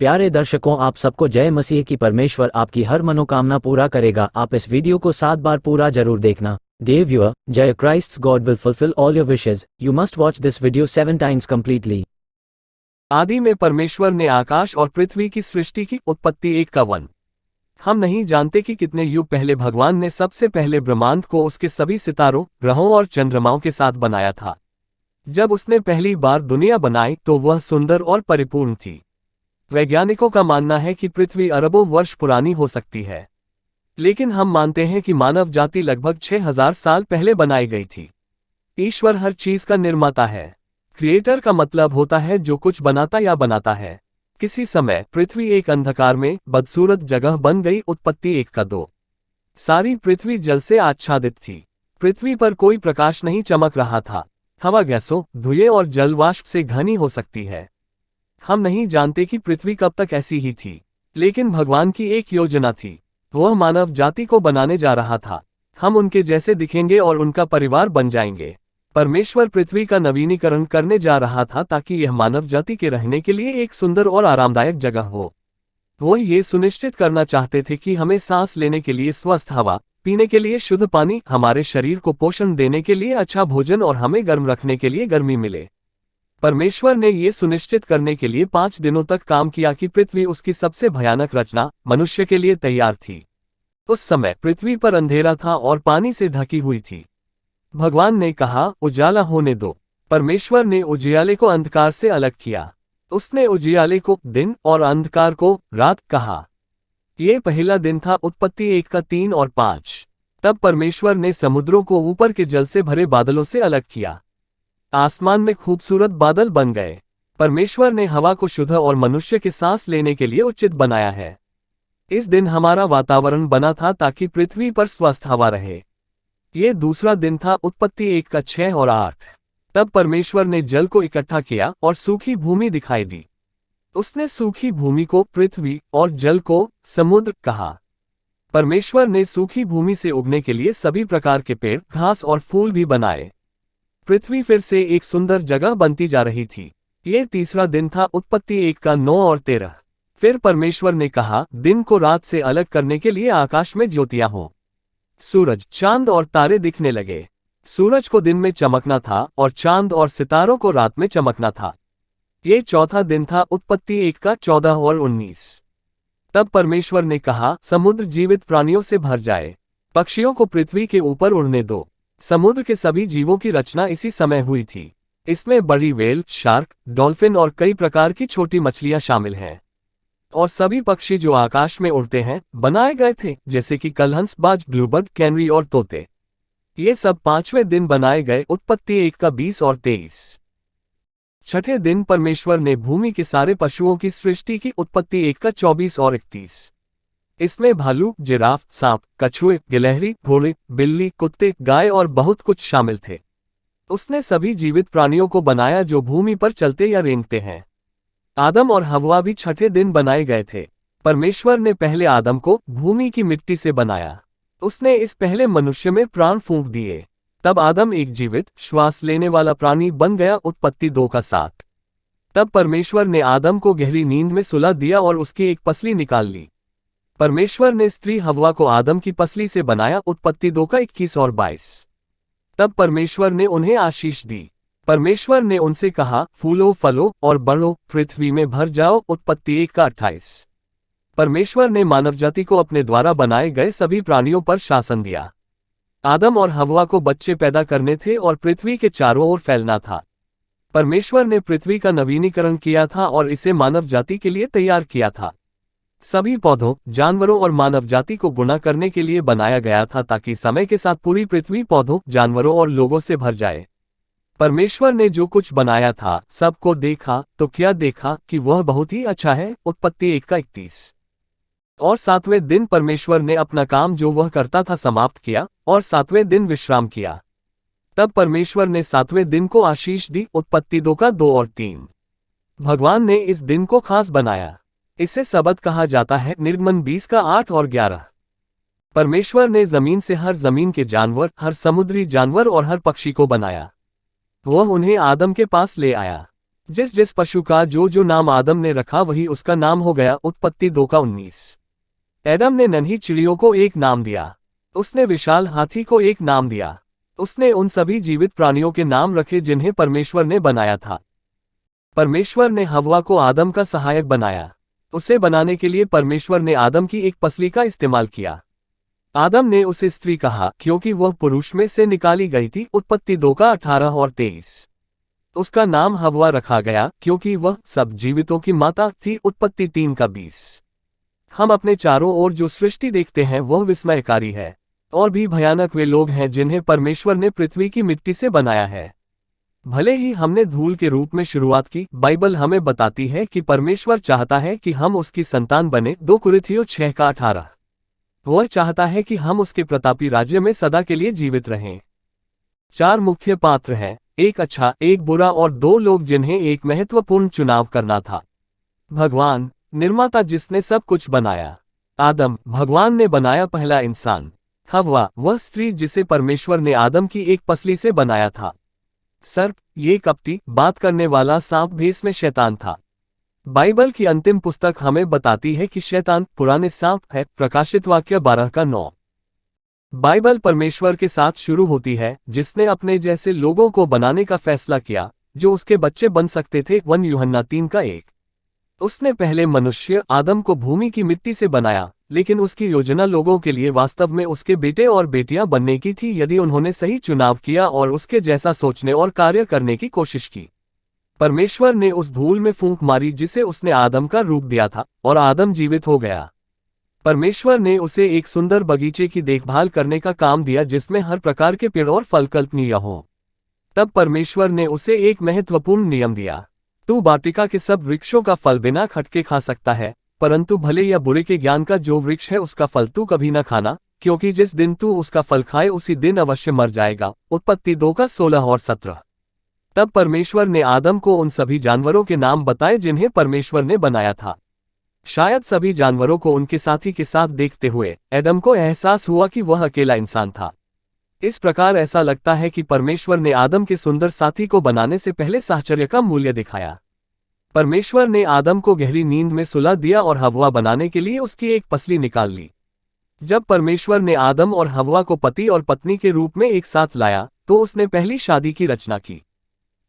प्यारे दर्शकों, आप सबको जय मसीह की। परमेश्वर आपकी हर मनोकामना पूरा करेगा। आप इस वीडियो को 7 बार पूरा जरूर देखना। Dear viewer, Jai Christ's God will fulfill all your wishes. You must watch this video 7 times completely. आदि में परमेश्वर ने आकाश और पृथ्वी की सृष्टि की उत्पत्ति 1:1। हम नहीं जानते कि कितने युग पहले भगवान ने सबसे पहले ब्रह्मांड को उसके सभी सितारों, ग्रहों और चंद्रमाओं के साथ बनाया था। जब उसने पहली बार दुनिया बनाई तो वह सुंदर और परिपूर्ण थी। वैज्ञानिकों का मानना है कि पृथ्वी अरबों वर्ष पुरानी हो सकती है, लेकिन हम मानते हैं कि मानव जाति लगभग 6000 साल पहले बनाई गई थी। ईश्वर हर चीज का निर्माता है। क्रिएटर का मतलब होता है जो कुछ बनाता या बनाता है। किसी समय पृथ्वी एक अंधकार में बदसूरत जगह बन गई। उत्पत्ति 1:2। सारी पृथ्वी जल से आच्छादित थी। पृथ्वी पर कोई प्रकाश नहीं चमक रहा था। हवा गैसों, धुएं और जलवाष्प से घनी हो सकती है। हम नहीं जानते कि पृथ्वी कब तक ऐसी ही थी, लेकिन भगवान की एक योजना थी। वह मानव जाति को बनाने जा रहा था। हम उनके जैसे दिखेंगे और उनका परिवार बन जाएंगे। परमेश्वर पृथ्वी का नवीनीकरण करने जा रहा था ताकि यह मानव जाति के रहने के लिए एक सुंदर और आरामदायक जगह हो। वो ये सुनिश्चित करना चाहते थे कि हमें सांस लेने के लिए स्वस्थ हवा, पीने के लिए शुद्ध पानी, हमारे शरीर को पोषण देने के लिए अच्छा भोजन और हमें गर्म रखने के लिए गर्मी मिले। परमेश्वर ने यह सुनिश्चित करने के लिए 5 दिनों तक काम किया कि पृथ्वी उसकी सबसे भयानक रचना मनुष्य के लिए तैयार थी। उस समय पृथ्वी पर अंधेरा था और पानी से ढकी हुई थी। भगवान ने कहा, उजाला होने दो। परमेश्वर ने उजियाले को अंधकार से अलग किया। उसने उजियाले को दिन और अंधकार को रात कहा। यह पहला दिन था। उत्पत्ति 1:3 और 5। तब परमेश्वर ने समुद्रों को ऊपर के जल से भरे बादलों से अलग किया। आसमान में खूबसूरत बादल बन गए। परमेश्वर ने हवा को शुद्ध और मनुष्य के सांस लेने के लिए उचित बनाया है। इस दिन हमारा वातावरण बना था ताकि पृथ्वी पर स्वस्थ हवा रहे। यह दूसरा दिन था। उत्पत्ति 1:6 और 8। तब परमेश्वर ने जल को इकट्ठा किया और सूखी भूमि दिखाई दी। उसने सूखी भूमि को पृथ्वी और जल को समुद्र कहा। परमेश्वर ने सूखी भूमि से उगने के लिए सभी प्रकार के पेड़, घास और फूल भी बनाए। पृथ्वी फिर से एक सुंदर जगह बनती जा रही थी। यह तीसरा दिन था। उत्पत्ति 1:9 और 13। फिर परमेश्वर ने कहा, दिन को रात से अलग करने के लिए आकाश में ज्योतियां हों। सूरज, चांद और तारे दिखने लगे। सूरज को दिन में चमकना था और चांद और सितारों को रात में चमकना था। यह चौथा दिन था। उत्पत्ति 1:14 और 19। तब परमेश्वर ने कहा, समुद्र जीवित प्राणियों से भर जाए। पक्षियों को पृथ्वी के ऊपर उड़ने दो। समुद्र के सभी जीवों की रचना इसी समय हुई थी। इसमें बड़ी व्हेल, शार्क, डॉल्फिन और कई प्रकार की छोटी मछलियां शामिल हैं। और सभी पक्षी जो आकाश में उड़ते हैं बनाए गए थे, जैसे कि कलहंस, बाज, ब्लूबर्ड, कैनरी और तोते। ये सब 5वें दिन बनाए गए। उत्पत्ति 1:20 और 23। छठे दिन परमेश्वर ने भूमि के सारे पशुओं की सृष्टि की। उत्पत्ति 1:24 और 31। इसमें भालू, जिराफ, सांप, कछुए, गिलहरी, घोड़े, बिल्ली, कुत्ते, गाय और बहुत कुछ शामिल थे। उसने सभी जीवित प्राणियों को बनाया जो भूमि पर चलते या रेंगते हैं। आदम और हव्वा भी छठे दिन बनाए गए थे। परमेश्वर ने पहले आदम को भूमि की मिट्टी से बनाया। उसने इस पहले मनुष्य में प्राण फूंक दिए। तब आदम एक जीवित, श्वास लेने वाला प्राणी बन गया। उत्पत्ति 2:7। तब परमेश्वर ने आदम को गहरी नींद में सुला दिया और उसकी एक पसली निकाल ली। परमेश्वर ने स्त्री हव्वा को आदम की पसली से बनाया। उत्पत्ति 2:21 और 22। तब परमेश्वर ने उन्हें आशीष दी। परमेश्वर ने उनसे कहा, फूलो, फलो और बढ़ो, पृथ्वी में भर जाओ। उत्पत्ति 1:28। परमेश्वर ने मानव जाति को अपने द्वारा बनाए गए सभी प्राणियों पर शासन दिया। आदम और हव्वा को बच्चे पैदा करने थे और पृथ्वी के चारों ओर फैलना था। परमेश्वर ने पृथ्वी का नवीनीकरण किया था और इसे मानव जाति के लिए तैयार किया था। सभी पौधों, जानवरों और मानव जाति को गुणा करने के लिए बनाया गया था ताकि समय के साथ पूरी पृथ्वी पौधों, जानवरों और लोगों से भर जाए। परमेश्वर ने जो कुछ बनाया था सबको देखा तो क्या देखा कि वह बहुत ही अच्छा है। उत्पत्ति 1:31। और 7वें दिन परमेश्वर ने अपना काम जो वह करता था समाप्त किया और 7वें दिन विश्राम किया। तब परमेश्वर ने 7वें दिन को आशीष दी। उत्पत्ति 2:2 और 3। भगवान ने इस दिन को खास बनाया। इसे सबत कहा जाता है। निर्गमन 20:8 और 11। परमेश्वर ने जमीन से हर जमीन के जानवर, हर समुद्री जानवर और हर पक्षी को बनाया। वह उन्हें आदम के पास ले आया। जिस जिस पशु का जो जो नाम आदम ने रखा वही उसका नाम हो गया। उत्पत्ति 2 का 19। एडम ने नन्ही चिड़ियों को एक नाम दिया। उसने विशाल हाथी को एक नाम दिया। उसने उन सभी जीवित प्राणियों के नाम रखे जिन्हें परमेश्वर ने बनाया था। परमेश्वर ने हव्वा को आदम का सहायक बनाया। उसे बनाने के लिए परमेश्वर ने आदम की एक पसली का इस्तेमाल किया। आदम ने उसे स्त्री कहा क्योंकि वह पुरुष में से निकाली गई थी। उत्पत्ति 2 का 18 और 23। उसका नाम हव्वा रखा गया क्योंकि वह सब जीवितों की माता थी। उत्पत्ति 3 का 20। हम अपने चारों ओर जो सृष्टि देखते हैं वह विस्मयकारी है। और भी भयानक वे लोग हैं जिन्हें परमेश्वर ने पृथ्वी की मिट्टी से बनाया है। भले ही हमने धूल के रूप में शुरुआत की, बाइबल हमें बताती है कि परमेश्वर चाहता है कि हम उसकी संतान बने। 2 कुरिन्थियों 6 का 18। वह चाहता है कि हम उसके प्रतापी राज्य में सदा के लिए जीवित रहें। 4 मुख्य पात्र हैं, एक अच्छा, एक बुरा और 2 लोग जिन्हें एक महत्वपूर्ण चुनाव करना था। भगवान, निर्माता जिसने सब कुछ बनाया। आदम, भगवान ने बनाया पहला इंसान। हव्वा, वह स्त्री जिसे परमेश्वर ने आदम की एक पसली से बनाया था। सर्प, ये कपटी, बात करने वाला सांप भेष में शैतान था। बाइबल की अंतिम पुस्तक हमें बताती है कि शैतान पुराने सांप है। प्रकाशित वाक्य 12 का 9। बाइबल परमेश्वर के साथ शुरू होती है जिसने अपने जैसे लोगों को बनाने का फैसला किया जो उसके बच्चे बन सकते थे। 1 यूहन्ना 3 का 1। उसने पहले मनुष्य आदम को भूमि की मिट्टी से बनाया, लेकिन उसकी योजना लोगों के लिए वास्तव में उसके बेटे और बेटियां बनने की थी यदि उन्होंने सही चुनाव किया और उसके जैसा सोचने और कार्य करने की कोशिश की। परमेश्वर ने उस धूल में फूंक मारी जिसे उसने आदम का रूप दिया था और आदम जीवित हो गया। परमेश्वर ने उसे एक सुंदर बगीचे की देखभाल करने का काम दिया जिसमें हर प्रकार के पेड़ और फल कल्पनीय हों। तब परमेश्वर ने उसे एक महत्वपूर्ण नियम दिया। तू वाटिका के सब वृक्षों का फल बिना खटके खा सकता है, परंतु भले या बुरे के ज्ञान का जो वृक्ष है उसका फल तू कभी न खाना, क्योंकि जिस दिन तू उसका फल खाए उसी दिन अवश्य मर जाएगा। उत्पत्ति 2 का 16 और 17। तब परमेश्वर ने आदम को उन सभी जानवरों के नाम बताए जिन्हें परमेश्वर ने बनाया था। शायद सभी जानवरों को उनके साथी के साथ देखते हुए एडम को एहसास हुआ कि वह अकेला इंसान था। इस प्रकार ऐसा लगता है कि परमेश्वर ने आदम के सुंदर साथी को बनाने से पहले साहचर्य का मूल्य दिखाया। परमेश्वर ने आदम को गहरी नींद में सुला दिया और हव्वा बनाने के लिए उसकी एक पसली निकाल ली। जब परमेश्वर ने आदम और हव्वा को पति और पत्नी के रूप में एक साथ लाया तो उसने पहली शादी की रचना की।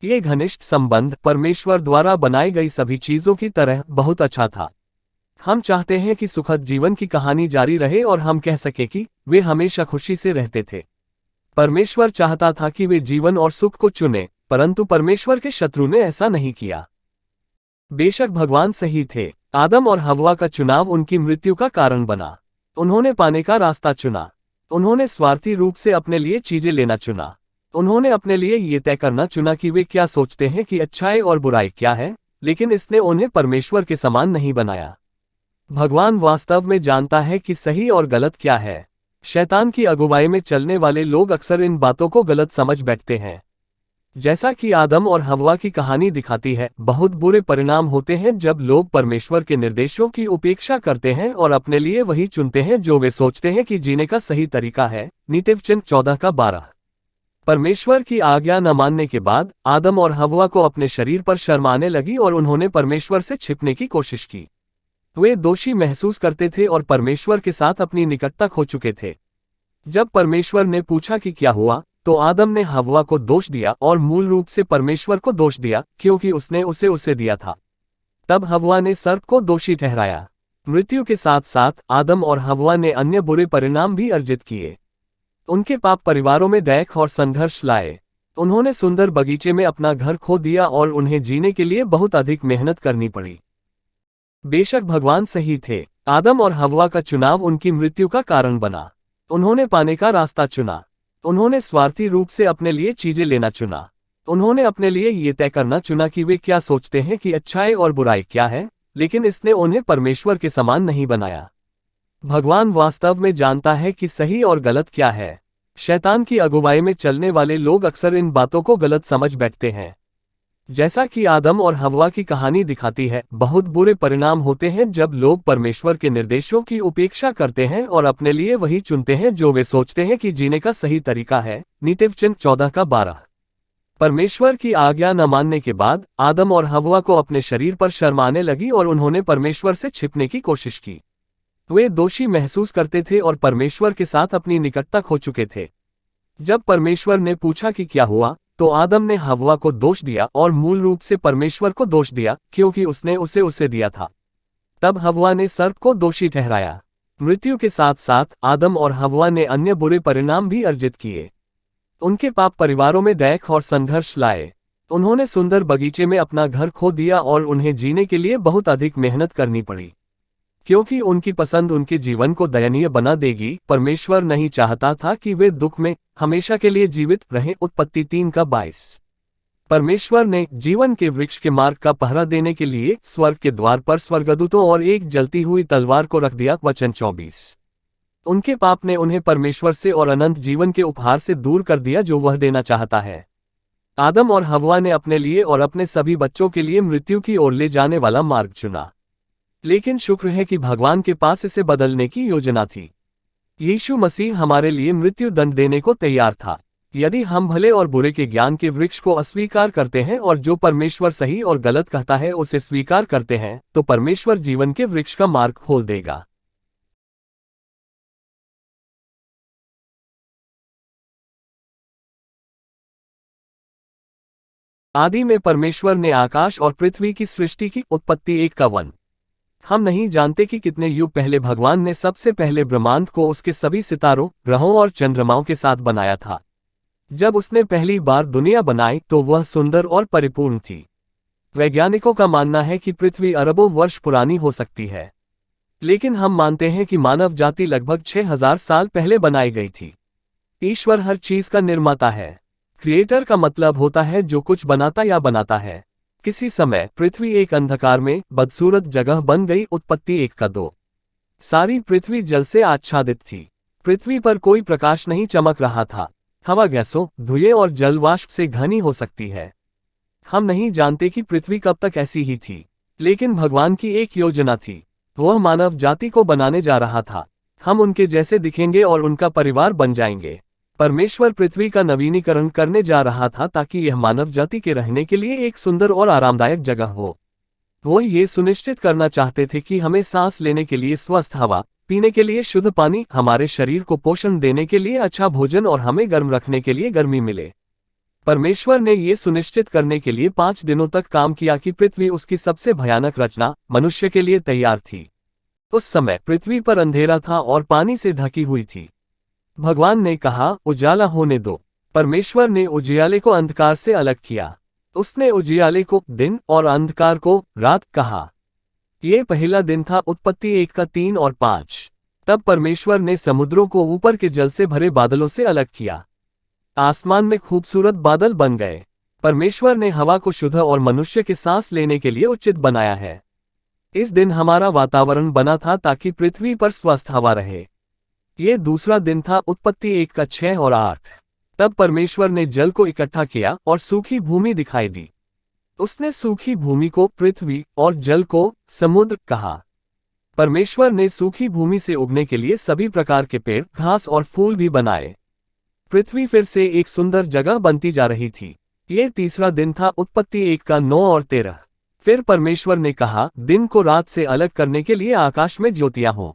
ये घनिष्ठ संबंध परमेश्वर द्वारा बनाई गई सभी चीजों की तरह बहुत अच्छा था। हम चाहते हैं कि सुखद जीवन की कहानी जारी रहे और हम कह सके कि वे हमेशा खुशी से रहते थे। परमेश्वर चाहता था कि वे जीवन और सुख को चुने, परंतु परमेश्वर के शत्रु ने ऐसा नहीं किया। बेशक भगवान सही थे, आदम और हव्वा का चुनाव उनकी मृत्यु का कारण बना। उन्होंने पाने का रास्ता चुना। उन्होंने स्वार्थी रूप से अपने लिए चीजें लेना चुना। उन्होंने अपने लिए ये तय करना चुना कि वे क्या सोचते हैं कि अच्छाई और बुराई क्या है, लेकिन इसने उन्हें परमेश्वर के समान नहीं बनाया। भगवान वास्तव में जानता है कि सही और गलत क्या है। शैतान की अगुवाई में चलने वाले लोग अक्सर इन बातों को गलत समझ बैठते हैं। जैसा कि आदम और हव्वा की कहानी दिखाती है, बहुत बुरे परिणाम होते हैं जब लोग परमेश्वर के निर्देशों की उपेक्षा करते हैं और अपने लिए वही चुनते हैं जो वे सोचते हैं कि जीने का सही तरीका है। नीतिवचन 14 का 12। परमेश्वर की आज्ञा न मानने के बाद आदम और हव्वा को अपने शरीर पर शर्म आने लगी और उन्होंने परमेश्वर से छिपने की कोशिश की। वे दोषी महसूस करते थे और परमेश्वर के साथ अपनी निकटता खो चुके थे। जब परमेश्वर ने पूछा कि क्या हुआ, तो आदम ने हव्वा को दोष दिया और मूल रूप से परमेश्वर को दोष दिया क्योंकि उसने उसे दिया था। तब हव्वा ने सर्प को दोषी ठहराया। मृत्यु के साथ साथ आदम और हव्वा ने अन्य बुरे परिणाम भी अर्जित किए। उनके पाप परिवारों में दैख और संघर्ष लाए। उन्होंने सुंदर बगीचे में अपना घर खो दिया और उन्हें जीने के लिए बहुत अधिक मेहनत करनी पड़ी। बेशक भगवान सही थे, आदम और हव्वा का चुनाव उनकी मृत्यु का कारण बना। उन्होंने पाने का रास्ता चुना। उन्होंने स्वार्थी रूप से अपने लिए चीजें लेना चुना। उन्होंने अपने लिए ये तय करना चुना कि वे क्या सोचते हैं कि अच्छाई और बुराई क्या है, लेकिन इसने उन्हें परमेश्वर के समान नहीं बनाया। भगवान वास्तव में जानता है कि सही और गलत क्या है। शैतान की अगुवाई में चलने वाले लोग अक्सर इन बातों को गलत समझ बैठते हैं। जैसा कि आदम और हव्वा की कहानी दिखाती है, बहुत बुरे परिणाम होते हैं जब लोग परमेश्वर के निर्देशों की उपेक्षा करते हैं और अपने लिए वही चुनते हैं जो वे सोचते हैं कि जीने का सही तरीका है। नीतिवचन 14 का 12। परमेश्वर की आज्ञा न मानने के बाद आदम और हव्वा को अपने शरीर पर शर्म आने लगी और उन्होंने परमेश्वर से छिपने की कोशिश की। वे दोषी महसूस करते थे और परमेश्वर के साथ अपनी निकटता खो चुके थे। जब परमेश्वर ने पूछा कि क्या हुआ, तो आदम ने हव्वा को दोष दिया और मूल रूप से परमेश्वर को दोष दिया, क्योंकि उसने उसे दिया था। तब हव्वा ने सर्प को दोषी ठहराया। मृत्यु के साथ साथ आदम और हव्वा ने अन्य बुरे परिणाम भी अर्जित किए। उनके पाप परिवारों में दैख और संघर्ष लाए। उन्होंने सुंदर बगीचे में अपना घर खो दिया और उन्हें जीने के लिए बहुत अधिक मेहनत करनी पड़ी। क्योंकि उनकी पसंद उनके जीवन को दयनीय बना देगी, परमेश्वर नहीं चाहता था कि वे दुख में हमेशा के लिए जीवित रहें। उत्पत्ति 3:22। परमेश्वर ने जीवन के वृक्ष के मार्ग का पहरा देने के लिए स्वर्ग के द्वार पर स्वर्गदूतों और एक जलती हुई तलवार को रख दिया। वचन 24। उनके पाप ने उन्हें परमेश्वर से और अनंत जीवन के उपहार से दूर कर दिया जो वह देना चाहता है। आदम और हव्वा ने अपने लिए और अपने सभी बच्चों के लिए मृत्यु की ओर ले जाने वाला मार्ग चुना। लेकिन शुक्र है कि भगवान के पास इसे बदलने की योजना थी। यीशु मसीह हमारे लिए मृत्यु दंड देने को तैयार था। यदि हम भले और बुरे के ज्ञान के वृक्ष को अस्वीकार करते हैं और जो परमेश्वर सही और गलत कहता है उसे स्वीकार करते हैं, तो परमेश्वर जीवन के वृक्ष का मार्ग खोल देगा। आदि में परमेश्वर ने आकाश और पृथ्वी की सृष्टि की। उत्पत्ति 1:1। हम नहीं जानते कि कितने युग पहले भगवान ने सबसे पहले ब्रह्मांड को उसके सभी सितारों, ग्रहों और चंद्रमाओं के साथ बनाया था। जब उसने पहली बार दुनिया बनाई तो वह सुंदर और परिपूर्ण थी। वैज्ञानिकों का मानना है कि पृथ्वी अरबों वर्ष पुरानी हो सकती है, लेकिन हम मानते हैं कि मानव जाति लगभग 6000 साल पहले बनाई गई थी। ईश्वर हर चीज का निर्माता है। क्रिएटर का मतलब होता है जो कुछ बनाता या बनाता है। किसी समय पृथ्वी एक अंधकार में बदसूरत जगह बन गई। उत्पत्ति 1:2। सारी पृथ्वी जल से आच्छादित थी। पृथ्वी पर कोई प्रकाश नहीं चमक रहा था। हवा गैसों, धुएं और जल वाष्प से घनी हो सकती है। हम नहीं जानते कि पृथ्वी कब तक ऐसी ही थी, लेकिन भगवान की एक योजना थी। वह मानव जाति को बनाने जा रहा था। हम उनके जैसे दिखेंगे और उनका परिवार बन जाएंगे। परमेश्वर पृथ्वी का नवीनीकरण करने जा रहा था ताकि यह मानव जाति के रहने के लिए एक सुंदर और आरामदायक जगह हो। वो ये सुनिश्चित करना चाहते थे कि हमें सांस लेने के लिए स्वस्थ हवा, पीने के लिए शुद्ध पानी, हमारे शरीर को पोषण देने के लिए अच्छा भोजन और हमें गर्म रखने के लिए गर्मी मिले। परमेश्वर ने ये सुनिश्चित करने के लिए 5 दिनों तक काम किया कि पृथ्वी उसकी सबसे भयानक रचना मनुष्य के लिए तैयार थी। उस समय पृथ्वी पर अंधेरा था और पानी से ढकी हुई थी। भगवान ने कहा, उजाला होने दो। परमेश्वर ने उजियाले को अंधकार से अलग किया। उसने उजियाले को दिन और अंधकार को रात कहा। ये पहला दिन था। उत्पत्ति 1:3 और 5। तब परमेश्वर ने समुद्रों को ऊपर के जल से भरे बादलों से अलग किया। आसमान में खूबसूरत बादल बन गए। परमेश्वर ने हवा को शुद्ध और मनुष्य के सांस लेने के लिए उचित बनाया है। इस दिन हमारा वातावरण बना था ताकि पृथ्वी पर स्वस्थ हवा रहे। ये दूसरा दिन था। उत्पत्ति 1:6 और 8। तब परमेश्वर ने जल को इकट्ठा किया और सूखी भूमि दिखाई दी। उसने सूखी भूमि को पृथ्वी और जल को समुद्र कहा। परमेश्वर ने सूखी भूमि से उगने के लिए सभी प्रकार के पेड़, घास और फूल भी बनाए। पृथ्वी फिर से एक सुंदर जगह बनती जा रही थी। ये तीसरा दिन था। उत्पत्ति 1:9 और 13। फिर परमेश्वर ने कहा, दिन को रात से अलग करने के लिए आकाश में ज्योतियां हों।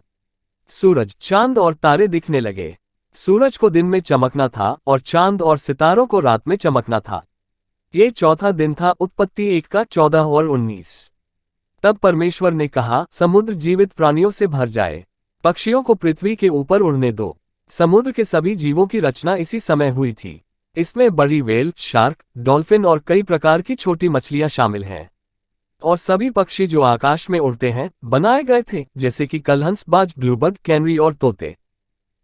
सूरज, चांद और तारे दिखने लगे। सूरज को दिन में चमकना था और चांद और सितारों को रात में चमकना था। ये चौथा दिन था। उत्पत्ति 1:14 और 19। तब परमेश्वर ने कहा, समुद्र जीवित प्राणियों से भर जाए। पक्षियों को पृथ्वी के ऊपर उड़ने दो। समुद्र के सभी जीवों की रचना इसी समय हुई थी। इसमें बड़ी व्हेल, शार्क, डॉल्फिन और कई प्रकार की छोटी मछलियां शामिल हैं। और सभी पक्षी जो आकाश में उड़ते हैं बनाए गए थे, जैसे कि कलहंस, बाज, ब्लूबर्ड, कैनरी और तोते।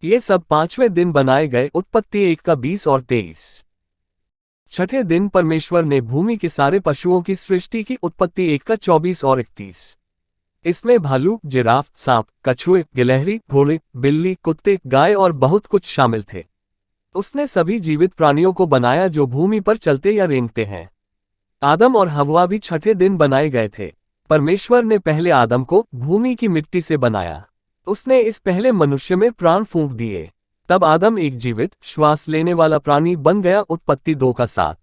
ये सब 5वें दिन बनाए गए। उत्पत्ति 1:20 और 23। छठे दिन परमेश्वर ने भूमि के सारे पशुओं की सृष्टि की। उत्पत्ति 1:24 और 31। इसमें भालू, जिराफ, सांप, कछुए, गिलहरी, घोड़े, बिल्ली, कुत्ते, गाय और बहुत कुछ शामिल थे। उसने सभी जीवित प्राणियों को बनाया जो भूमि पर चलते या रेंगते हैं। आदम और हव्वा भी छठे दिन बनाए गए थे। परमेश्वर ने पहले आदम को भूमि की मिट्टी से बनाया। उसने इस पहले मनुष्य में प्राण फूंक दिए। तब आदम एक जीवित, श्वास लेने वाला प्राणी बन गया। उत्पत्ति 2:7।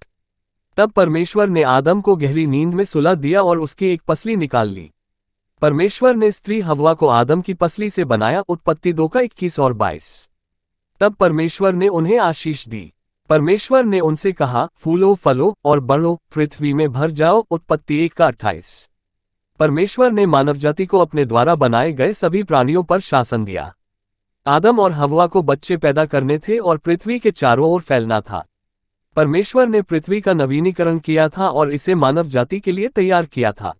तब परमेश्वर ने आदम को गहरी नींद में सुला दिया और उसकी एक पसली निकाल ली। परमेश्वर ने स्त्री हव्वा को आदम की पसली से बनाया। उत्पत्ति 2 का 21 और 22। तब परमेश्वर ने उन्हें आशीष दी। परमेश्वर ने उनसे कहा, फूलो फलो और बढ़ो, पृथ्वी में भर जाओ। उत्पत्ति 1 का 28। परमेश्वर ने मानवजाति को अपने द्वारा बनाए गए सभी प्राणियों पर शासन दिया। आदम और हव्वा को बच्चे पैदा करने थे और पृथ्वी के चारों ओर फैलना था। परमेश्वर ने पृथ्वी का नवीनीकरण किया था और इसे मानव जाति के लिए तैयार किया था।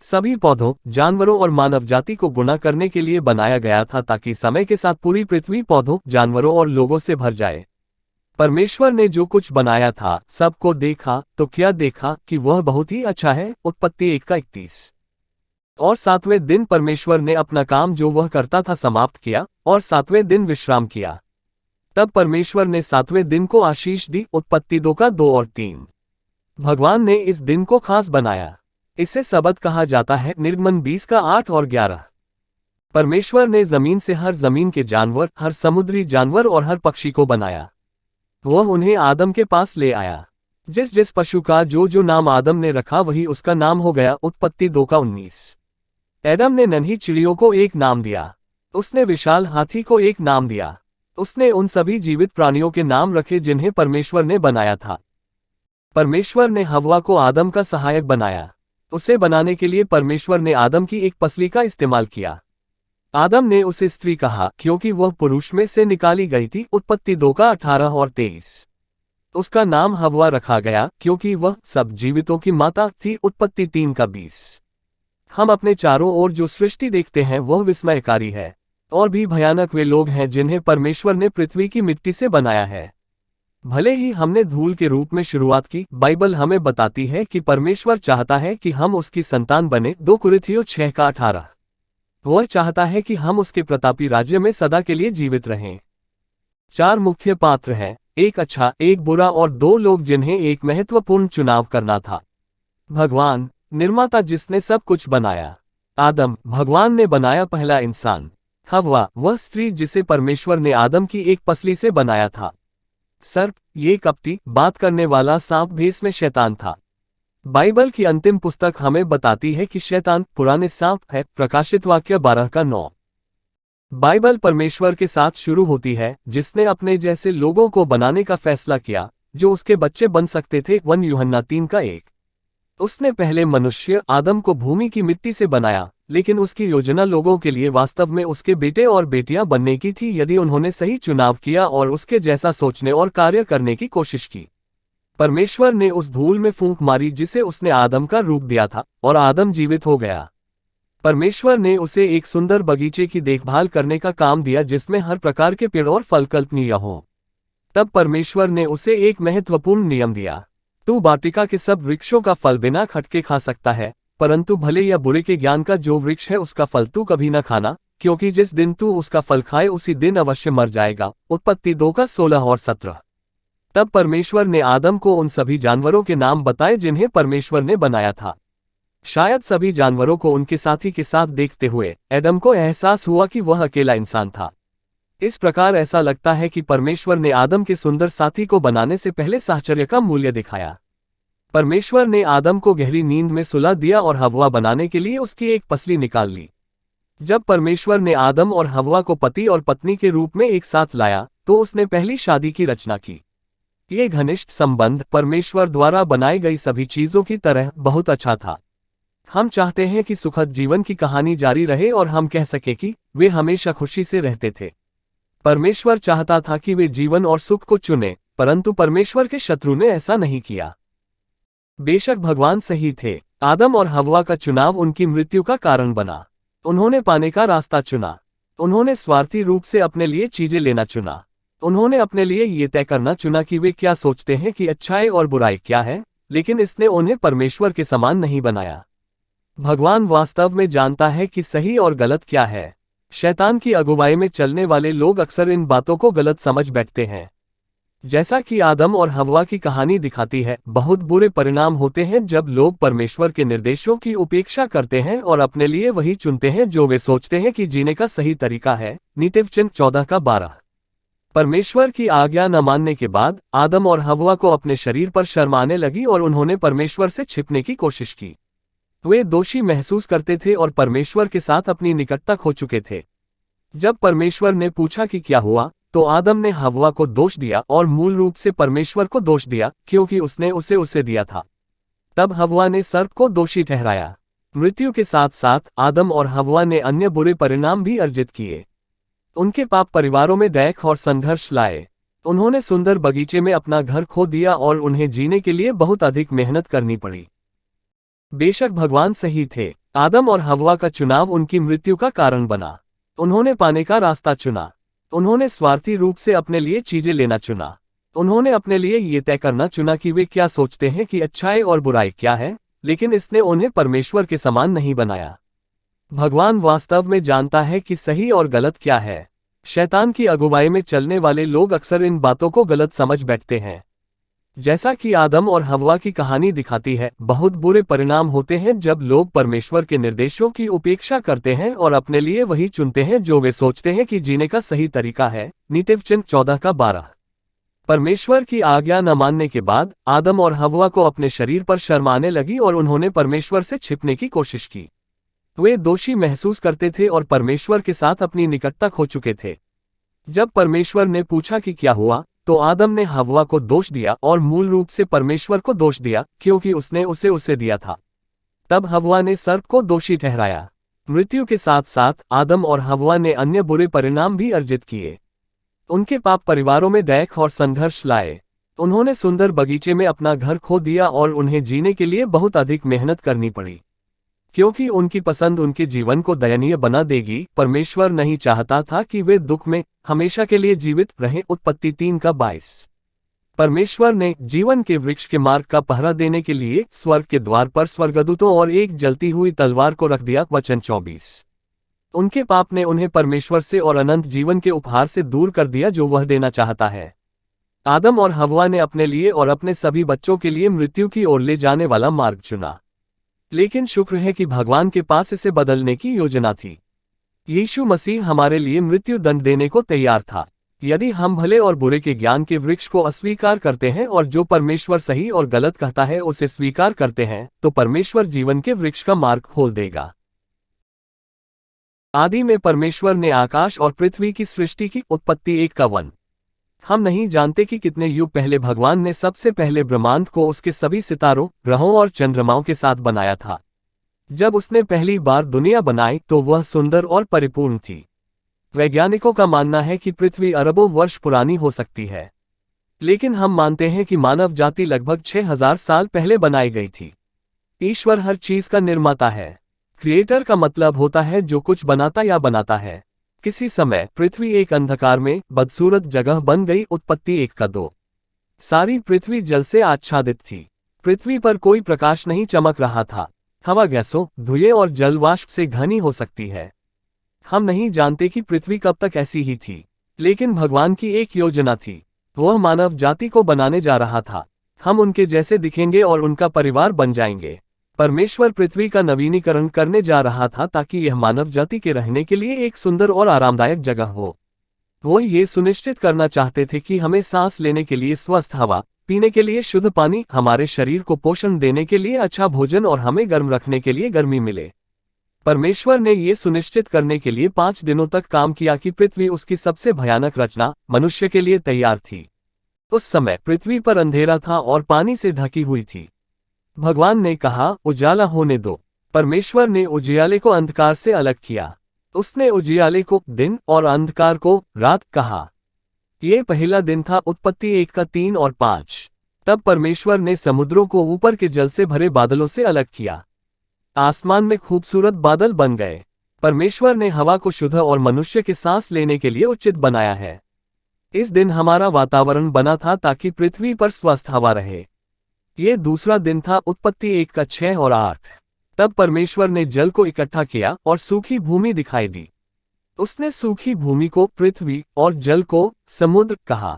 सभी पौधों, जानवरों और मानव जाति को गुणा करने के लिए बनाया गया था ताकि समय के साथ पूरी पृथ्वी पौधों, जानवरों और लोगों से भर जाए। परमेश्वर ने जो कुछ बनाया था सबको देखा तो क्या देखा कि वह बहुत ही अच्छा है। उत्पत्ति 1 का 31। और 7वें दिन परमेश्वर ने अपना काम जो वह करता था समाप्त किया और 7वें दिन विश्राम किया। तब परमेश्वर ने 7वें दिन को आशीष दी। उत्पत्ति 2 का 2 और 3। भगवान ने इस दिन को खास बनाया। इसे सबत कहा जाता है। निर्गमन 20 का 8 और 11। परमेश्वर ने जमीन से हर जमीन के जानवर, हर समुद्री जानवर और हर पक्षी को बनाया। वह उन्हें आदम के पास ले आया। जिस जिस पशु का जो नाम आदम ने रखा वही उसका नाम हो गया। उत्पत्ति 2 का 19। एडम ने नन्ही चिड़ियों को एक नाम दिया। उसने विशाल हाथी को एक नाम दिया। उसने उन सभी जीवित प्राणियों के नाम रखे जिन्हें परमेश्वर ने बनाया था। परमेश्वर ने हव्वा को आदम का सहायक बनाया। उसे बनाने के लिए परमेश्वर ने आदम की एक पसली का इस्तेमाल किया। आदम ने उसे स्त्री कहा क्योंकि वह पुरुष में से निकाली गई थी। उत्पत्ति 2 का 18 और 23। उसका नाम हव्वा रखा गया क्योंकि वह सब जीवितों की माता थी। उत्पत्ति 3 का 20। हम अपने चारों ओर जो सृष्टि देखते हैं वह विस्मयकारी है। और भी भयानक वे लोग हैं जिन्हें परमेश्वर ने पृथ्वी की मिट्टी से बनाया है। भले ही हमने धूल के रूप में शुरुआत की, बाइबल हमें बताती है कि परमेश्वर चाहता है कि हम उसकी संतान बने। 2 कुरिन्थियों 6 का 18। वह चाहता है कि हम उसके प्रतापी राज्य में सदा के लिए जीवित रहें। 4 मुख्य पात्र हैं, एक अच्छा, एक बुरा और 2 लोग जिन्हें एक महत्वपूर्ण चुनाव करना था। भगवान, निर्माता जिसने सब कुछ बनाया। आदम, भगवान ने बनाया पहला इंसान। हव्वा, वह स्त्री जिसे परमेश्वर ने आदम की एक पसली से बनाया था। सर्प, ये कपटी, बात करने वाला सांप भेष में शैतान था। बाइबल की अंतिम पुस्तक हमें बताती है कि शैतान पुराने सांप है। प्रकाशित वाक्य 12 का 9। बाइबल परमेश्वर के साथ शुरू होती है जिसने अपने जैसे लोगों को बनाने का फैसला किया जो उसके बच्चे बन सकते थे। 1 यूहन्ना 3 का 1। उसने पहले मनुष्य आदम को भूमि की मिट्टी से बनाया, लेकिन उसकी योजना लोगों के लिए वास्तव में उसके बेटे और बेटियां बनने की थी यदि उन्होंने सही चुनाव किया और उसके जैसा सोचने और कार्य करने की कोशिश की। परमेश्वर ने उस धूल में फूंक मारी जिसे उसने आदम का रूप दिया था और आदम जीवित हो गया। परमेश्वर ने उसे एक सुंदर बगीचे की देखभाल करने का काम दिया जिसमें हर प्रकार के पेड़ और फल कल्पनीय हों। तब परमेश्वर ने उसे एक महत्वपूर्ण नियम दिया, तू वाटिका के सब वृक्षों का फल बिना खटके खा सकता है, परंतु भले या बुरे के ज्ञान का जो वृक्ष है उसका फल तू कभी न खाना, क्योंकि जिस दिन तू उसका फल खाए उसी दिन अवश्य मर जाएगा। उत्पत्ति 2 का 16 और 17। तब परमेश्वर ने आदम को उन सभी जानवरों के नाम बताए जिन्हें परमेश्वर ने बनाया था। शायद सभी जानवरों को उनके साथी के साथ देखते हुए एडम को एहसास हुआ कि वह अकेला इंसान था। इस प्रकार ऐसा लगता है कि परमेश्वर ने आदम के सुंदर साथी को बनाने से पहले साहचर्य का मूल्य दिखाया। परमेश्वर ने आदम को गहरी नींद में सुला दिया और हव्वा बनाने के लिए उसकी एक पसली निकाल ली। जब परमेश्वर ने आदम और हव्वा को पति और पत्नी के रूप में एक साथ लाया तो उसने पहली शादी की रचना की। ये घनिष्ठ संबंध परमेश्वर द्वारा बनाई गई सभी चीजों की तरह बहुत अच्छा था। हम चाहते हैं कि सुखद जीवन की कहानी जारी रहे और हम कह सके कि वे हमेशा खुशी से रहते थे। परमेश्वर चाहता था कि वे जीवन और सुख को चुने, परंतु परमेश्वर के शत्रु ने ऐसा नहीं किया। बेशक भगवान सही थे, आदम और हव्वा का चुनाव उनकी मृत्यु का कारण बना। उन्होंने पाने का रास्ता चुना। उन्होंने स्वार्थी रूप से अपने लिए चीजें लेना चुना। उन्होंने अपने लिए ये तय करना चुना कि वे क्या सोचते हैं कि अच्छाई और बुराई क्या है, लेकिन इसने उन्हें परमेश्वर के समान नहीं बनाया। भगवान वास्तव में जानता है कि सही और गलत क्या है। शैतान की अगुवाई में चलने वाले लोग अक्सर इन बातों को गलत समझ बैठते हैं। जैसा कि आदम और हव्वा की कहानी दिखाती है, बहुत बुरे परिणाम होते हैं जब लोग परमेश्वर के निर्देशों की उपेक्षा करते हैं और अपने लिए वही चुनते हैं जो वे सोचते हैं कि जीने का सही तरीका है। नीतिवचन 14 का 12। परमेश्वर की आज्ञा न मानने के बाद आदम और हव्वा को अपने शरीर पर शर्म आने लगी और उन्होंने परमेश्वर से छिपने की कोशिश की। वे दोषी महसूस करते थे और परमेश्वर के साथ अपनी निकटता खो चुके थे। जब परमेश्वर ने पूछा कि क्या हुआ, तो आदम ने हव्वा को दोष दिया और मूल रूप से परमेश्वर को दोष दिया, क्योंकि उसने उसे दिया था। तब हव्वा ने सर्प को दोषी ठहराया। मृत्यु के साथ साथ आदम और हव्वा ने अन्य बुरे परिणाम भी अर्जित किए। उनके पाप परिवारों में दैख और संघर्ष लाए। उन्होंने सुंदर बगीचे में अपना घर खो दिया और उन्हें जीने के लिए बहुत अधिक मेहनत करनी पड़ी। बेशक भगवान सही थे, आदम और हव्वा का चुनाव उनकी मृत्यु का कारण बना। उन्होंने पाने का रास्ता चुना। उन्होंने स्वार्थी रूप से अपने लिए चीजें लेना चुना। उन्होंने अपने लिए ये तय करना चुना कि वे क्या सोचते हैं कि अच्छाई और बुराई क्या है, लेकिन इसने उन्हें परमेश्वर के समान नहीं बनाया। भगवान वास्तव में जानता है कि सही और गलत क्या है। शैतान की अगुवाई में चलने वाले लोग अक्सर इन बातों को गलत समझ बैठते हैं। जैसा कि आदम और हव्वा की कहानी दिखाती है, बहुत बुरे परिणाम होते हैं जब लोग परमेश्वर के निर्देशों की उपेक्षा करते हैं और अपने लिए वही चुनते हैं जो वे सोचते हैं कि जीने का सही तरीका है। नीतिवचन 14:12। परमेश्वर की आज्ञा न मानने के बाद आदम और हव्वा को अपने शरीर पर शर्म आने लगी और उन्होंने परमेश्वर से छिपने की कोशिश की। वे दोषी महसूस करते थे और परमेश्वर के साथ अपनी निकटता खो चुके थे। जब परमेश्वर ने पूछा कि क्या हुआ, तो आदम ने हव्वा को दोष दिया और मूल रूप से परमेश्वर को दोष दिया, क्योंकि उसने उसे दिया था। तब हव्वा ने सर्प को दोषी ठहराया। मृत्यु के साथ साथ आदम और हव्वा ने अन्य बुरे परिणाम भी अर्जित किए। उनके पाप परिवारों में दैख और संघर्ष लाए। उन्होंने सुंदर बगीचे में अपना घर खो दिया और उन्हें जीने के लिए बहुत अधिक मेहनत करनी पड़ी। क्योंकि उनकी पसंद उनके जीवन को दयनीय बना देगी, परमेश्वर नहीं चाहता था कि वे दुख में हमेशा के लिए जीवित रहें। उत्पत्ति 3:22। परमेश्वर ने जीवन के वृक्ष के मार्ग का पहरा देने के लिए स्वर्ग के द्वार पर स्वर्गदूतों और एक जलती हुई तलवार को रख दिया। वचन 24। उनके पाप ने उन्हें परमेश्वर से और अनंत जीवन के उपहार से दूर कर दिया जो वह देना चाहता है। आदम और हव्वा ने अपने लिए और अपने सभी बच्चों के लिए मृत्यु की ओर ले जाने वाला मार्ग चुना। लेकिन शुक्र है कि भगवान के पास इसे बदलने की योजना थी। यीशु मसीह हमारे लिए मृत्यु दंड देने को तैयार था। यदि हम भले और बुरे के ज्ञान के वृक्ष को अस्वीकार करते हैं और जो परमेश्वर सही और गलत कहता है उसे स्वीकार करते हैं, तो परमेश्वर जीवन के वृक्ष का मार्ग खोल देगा। आदि में परमेश्वर ने आकाश और पृथ्वी की सृष्टि की। उत्पत्ति 1:1। हम नहीं जानते कि कितने युग पहले भगवान ने सबसे पहले ब्रह्मांड को उसके सभी सितारों, ग्रहों और चंद्रमाओं के साथ बनाया था। जब उसने पहली बार दुनिया बनाई तो वह सुंदर और परिपूर्ण थी। वैज्ञानिकों का मानना है कि पृथ्वी अरबों वर्ष पुरानी हो सकती है, लेकिन हम मानते हैं कि मानव जाति लगभग 6000 साल पहले बनाई गई थी। ईश्वर हर चीज का निर्माता है। क्रिएटर का मतलब होता है जो कुछ बनाता या बनाता है। किसी समय पृथ्वी एक अंधकार में बदसूरत जगह बन गई। उत्पत्ति 1:2। सारी पृथ्वी जल से आच्छादित थी। पृथ्वी पर कोई प्रकाश नहीं चमक रहा था। हवा गैसों, धुएं और जल वाष्प से घनी हो सकती है। हम नहीं जानते कि पृथ्वी कब तक ऐसी ही थी, लेकिन भगवान की एक योजना थी। वह मानव जाति को बनाने जा रहा था। हम उनके जैसे दिखेंगे और उनका परिवार बन जाएंगे। परमेश्वर पृथ्वी का नवीनीकरण करने जा रहा था ताकि यह मानव जाति के रहने के लिए एक सुंदर और आरामदायक जगह हो। वो ये सुनिश्चित करना चाहते थे कि हमें सांस लेने के लिए स्वस्थ हवा, पीने के लिए शुद्ध पानी, हमारे शरीर को पोषण देने के लिए अच्छा भोजन और हमें गर्म रखने के लिए गर्मी मिले। परमेश्वर ने ये सुनिश्चित करने के लिए 5 दिनों तक काम किया कि पृथ्वी उसकी सबसे भयानक रचना, मनुष्य के लिए तैयार थी। उस समय पृथ्वी पर अंधेरा था और पानी से ढकी हुई थी। भगवान ने कहा, उजाला होने दो। परमेश्वर ने उजियाले को अंधकार से अलग किया। उसने उजियाले को दिन और अंधकार को रात कहा। यह पहला दिन था। उत्पत्ति 1:3 और 5। तब परमेश्वर ने समुद्रों को ऊपर के जल से भरे बादलों से अलग किया। आसमान में खूबसूरत बादल बन गए। परमेश्वर ने हवा को शुद्ध और मनुष्य के सांस लेने के लिए उचित बनाया है। इस दिन हमारा वातावरण बना था ताकि पृथ्वी पर स्वस्थ हवा रहे। यह दूसरा दिन था। उत्पत्ति 1:6 और 8। तब परमेश्वर ने जल को इकट्ठा किया और सूखी भूमि दिखाई दी। उसने सूखी भूमि को पृथ्वी और जल को समुद्र कहा।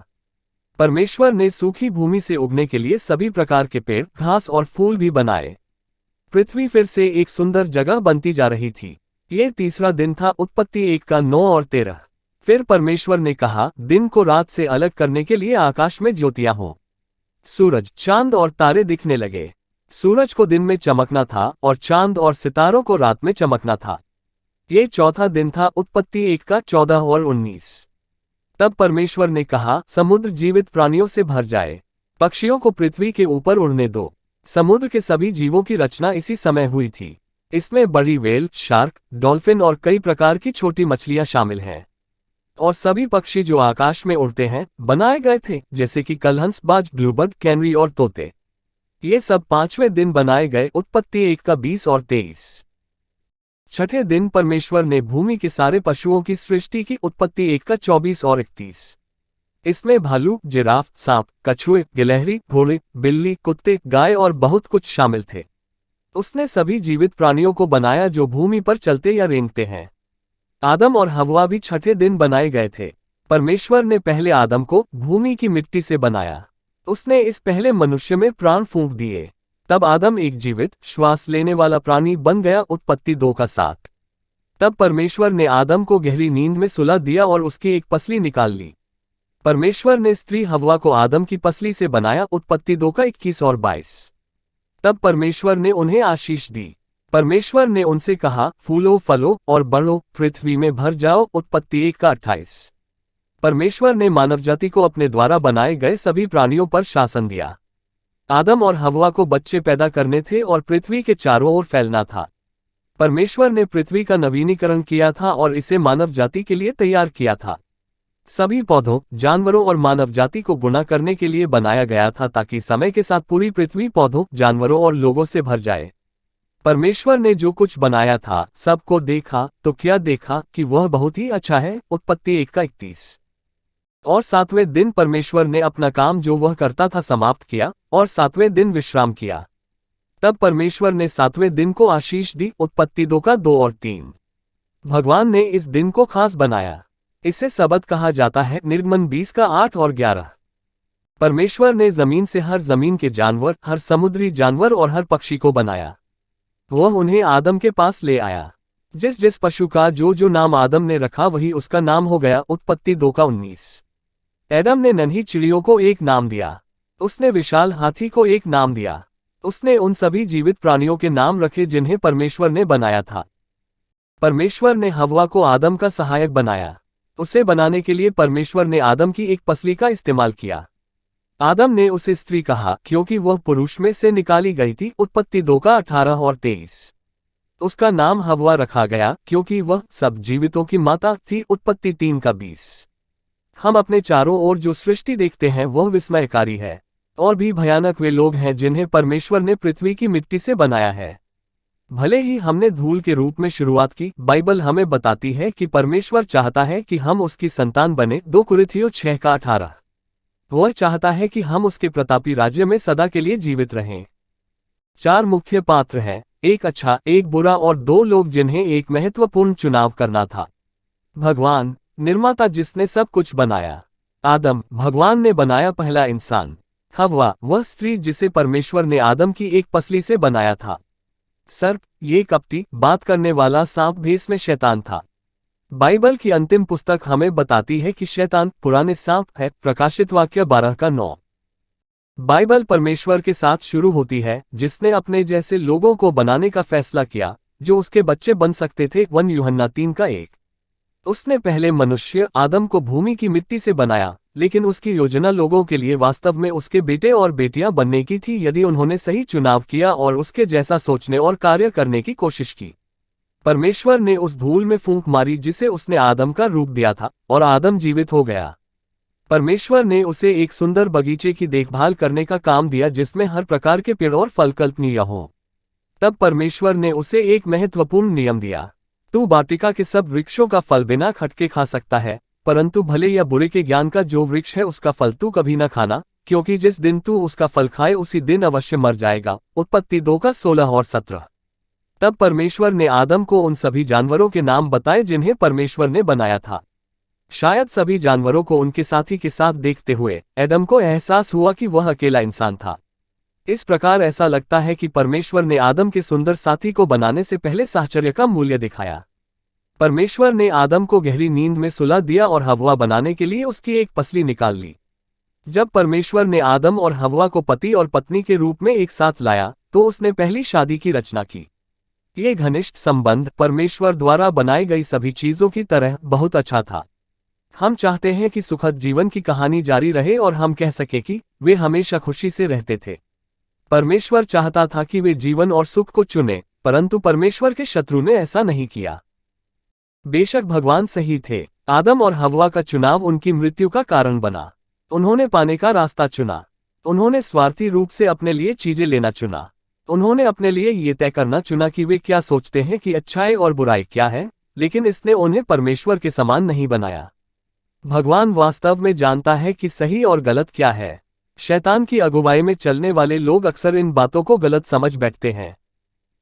परमेश्वर ने सूखी भूमि से उगने के लिए सभी प्रकार के पेड़, घास और फूल भी बनाए। पृथ्वी फिर से एक सुंदर जगह बनती जा रही थी। यह तीसरा दिन था। उत्पत्ति 1:9 और 13। फिर परमेश्वर ने कहा, दिन को रात से अलग करने के लिए आकाश में ज्योतियां हों। सूरज, चांद और तारे दिखने लगे। सूरज को दिन में चमकना था और चांद और सितारों को रात में चमकना था। ये चौथा दिन था, उत्पत्ति 1 का 14 और 19। तब परमेश्वर ने कहा, समुद्र जीवित प्राणियों से भर जाए, पक्षियों को पृथ्वी के ऊपर उड़ने दो। समुद्र के सभी जीवों की रचना इसी समय हुई थी। इसमें बड़ी व्हेल, शार्क, डॉल्फिन और कई प्रकार की छोटी मछलियां शामिल हैं। और सभी पक्षी जो आकाश में उड़ते हैं बनाए गए थे, जैसे कि कलहंस, बाज, ब्लूबर्ड, कैनरी और तोते। ये सब 5वें दिन बनाए गए, उत्पत्ति 1 का 20 और 23। छठे दिन परमेश्वर ने भूमि के सारे पशुओं की सृष्टि की, उत्पत्ति 1 का 24 और 31। इसमें भालू, जिराफ, सांप, कछुए, गिलहरी, घोड़े, बिल्ली, कुत्ते, गाय और बहुत कुछ शामिल थे। उसने सभी जीवित प्राणियों को बनाया जो भूमि पर चलते या रेंगते हैं। आदम और हव्वा भी छठे दिन बनाए गए थे। परमेश्वर ने पहले आदम को भूमि की मिट्टी से बनाया। उसने इस पहले मनुष्य में प्राण फूंक दिए। तब आदम एक जीवित, श्वास लेने वाला प्राणी बन गया, उत्पत्ति 2 का 7। तब परमेश्वर ने आदम को गहरी नींद में सुला दिया और उसकी एक पसली निकाल ली। परमेश्वर ने स्त्री हव्वा को आदम की पसली से बनाया, उत्पत्ति 2 का 21 और 22। तब परमेश्वर ने उन्हें आशीष दी। परमेश्वर ने उनसे कहा, फूलो, फलो और बढ़ो, पृथ्वी में भर जाओ, उत्पत्ति 1 का 28। परमेश्वर ने मानवजाति को अपने द्वारा बनाए गए सभी प्राणियों पर शासन दिया। आदम और हव्वा को बच्चे पैदा करने थे और पृथ्वी के चारों ओर फैलना था। परमेश्वर ने पृथ्वी का नवीनीकरण किया था और इसे मानव जाति के लिए तैयार किया था। सभी पौधों, जानवरों और मानव जाति को गुणा करने के लिए बनाया गया था, ताकि समय के साथ पूरी पृथ्वी पौधों, जानवरों और लोगों से भर जाए। परमेश्वर ने जो कुछ बनाया था सबको देखा, तो क्या देखा कि वह बहुत ही अच्छा है, उत्पत्ति 1 का 31। और 7वें दिन परमेश्वर ने अपना काम जो वह करता था समाप्त किया और 7वें दिन विश्राम किया। तब परमेश्वर ने 7वें दिन को आशीष दी, उत्पत्ति 2 का 2 और 3। भगवान ने इस दिन को खास बनाया। इसे सबत कहा जाता है, निर्गमन 20 का 8 और 11। परमेश्वर ने जमीन से हर जमीन के जानवर, हर समुद्री जानवर और हर पक्षी को बनाया। वह उन्हें आदम के पास ले आया। जिस जिस पशु का जो जो नाम आदम ने रखा वही उसका नाम हो गया, उत्पत्ति 2 का 19। एडम ने नन्ही चिड़ियों को एक नाम दिया। उसने विशाल हाथी को एक नाम दिया। उसने उन सभी जीवित प्राणियों के नाम रखे जिन्हें परमेश्वर ने बनाया था। परमेश्वर ने हव्वा को आदम का सहायक बनाया। उसे बनाने के लिए परमेश्वर ने आदम की एक पसली का इस्तेमाल किया। आदम ने उसे स्त्री कहा क्योंकि वह पुरुष में से निकाली गई थी, उत्पत्ति 2 का 18 और 23। उसका नाम हव्वा रखा गया क्योंकि वह सब जीवितों की माता थी, उत्पत्ति 3 का 20। हम अपने चारों ओर जो सृष्टि देखते हैं वह विस्मयकारी है। और भी भयानक वे लोग हैं जिन्हें परमेश्वर ने पृथ्वी की मिट्टी से बनाया है। भले ही हमने धूल के रूप में शुरुआत की, बाइबल हमें बताती है कि परमेश्वर चाहता है कि हम उसकी संतान बने, 2 कुरिन्थियों 6 का 18। वह चाहता है कि हम उसके प्रतापी राज्य में सदा के लिए जीवित रहें। 4 मुख्य पात्र हैं, एक अच्छा, एक बुरा और 2 लोग जिन्हें एक महत्वपूर्ण चुनाव करना था। भगवान, निर्माता जिसने सब कुछ बनाया। आदम, भगवान ने बनाया पहला इंसान। हव्वा, वह स्त्री जिसे परमेश्वर ने आदम की एक पसली से बनाया था। सर्प, ये कपटी, बात करने वाला सांप भेष में शैतान था। बाइबल की अंतिम पुस्तक हमें बताती है कि शैतान पुराने सांप है, प्रकाशित वाक्य 12 का 9। बाइबल परमेश्वर के साथ शुरू होती है, जिसने अपने जैसे लोगों को बनाने का फैसला किया जो उसके बच्चे बन सकते थे, 1 यूहन्ना 3 का 1। उसने पहले मनुष्य आदम को भूमि की मिट्टी से बनाया, लेकिन उसकी योजना लोगों के लिए वास्तव में उसके बेटे और बेटियां बनने की थी यदि उन्होंने सही चुनाव किया और उसके जैसा सोचने और कार्य करने की कोशिश की। परमेश्वर ने उस धूल में फूंक मारी जिसे उसने आदम का रूप दिया था, और आदम जीवित हो गया। परमेश्वर ने उसे एक सुंदर बगीचे की देखभाल करने का काम दिया जिसमें हर प्रकार के पेड़ और फल कल्पनीय हों। तब परमेश्वर ने उसे एक महत्वपूर्ण नियम दिया, तू वाटिका के सब वृक्षों का फल बिना खटके खा सकता है, परंतु भले या बुरे के ज्ञान का जो वृक्ष है उसका फल तू कभी न खाना, क्योंकि जिस दिन तू उसका फल खाए उसी दिन अवश्य मर जाएगा। उत्पत्ति 2 का 16 और 17। तब परमेश्वर ने आदम को उन सभी जानवरों के नाम बताए जिन्हें परमेश्वर ने बनाया था। शायद सभी जानवरों को उनके साथी के साथ देखते हुए एडम को एहसास हुआ कि वह अकेला इंसान था। इस प्रकार ऐसा लगता है कि परमेश्वर ने आदम के सुंदर साथी को बनाने से पहले साहचर्य का मूल्य दिखाया। परमेश्वर ने आदम को गहरी नींद में सुला दिया और हव्वा बनाने के लिए उसकी एक पसली निकाल ली। जब परमेश्वर ने आदम और हव्वा को पति और पत्नी के रूप में एक साथ लाया, तो उसने पहली शादी की रचना की। ये घनिष्ठ संबंध परमेश्वर द्वारा बनाई गई सभी चीजों की तरह बहुत अच्छा था। हम चाहते हैं कि सुखद जीवन की कहानी जारी रहे और हम कह सके कि वे हमेशा खुशी से रहते थे। परमेश्वर चाहता था कि वे जीवन और सुख को चुने, परंतु परमेश्वर के शत्रु ने ऐसा नहीं किया। बेशक भगवान सही थे, आदम और हव्वा का चुनाव उनकी मृत्यु का कारण बना। उन्होंने पाने का रास्ता चुना। उन्होंने स्वार्थी रूप से अपने लिए चीजें लेना चुना। उन्होंने अपने लिए ये तय करना चुना कि वे क्या सोचते हैं कि अच्छाई और बुराई क्या है, लेकिन इसने उन्हें परमेश्वर के समान नहीं बनाया। भगवान वास्तव में जानता है कि सही और गलत क्या है। शैतान की अगुवाई में चलने वाले लोग अक्सर इन बातों को गलत समझ बैठते हैं।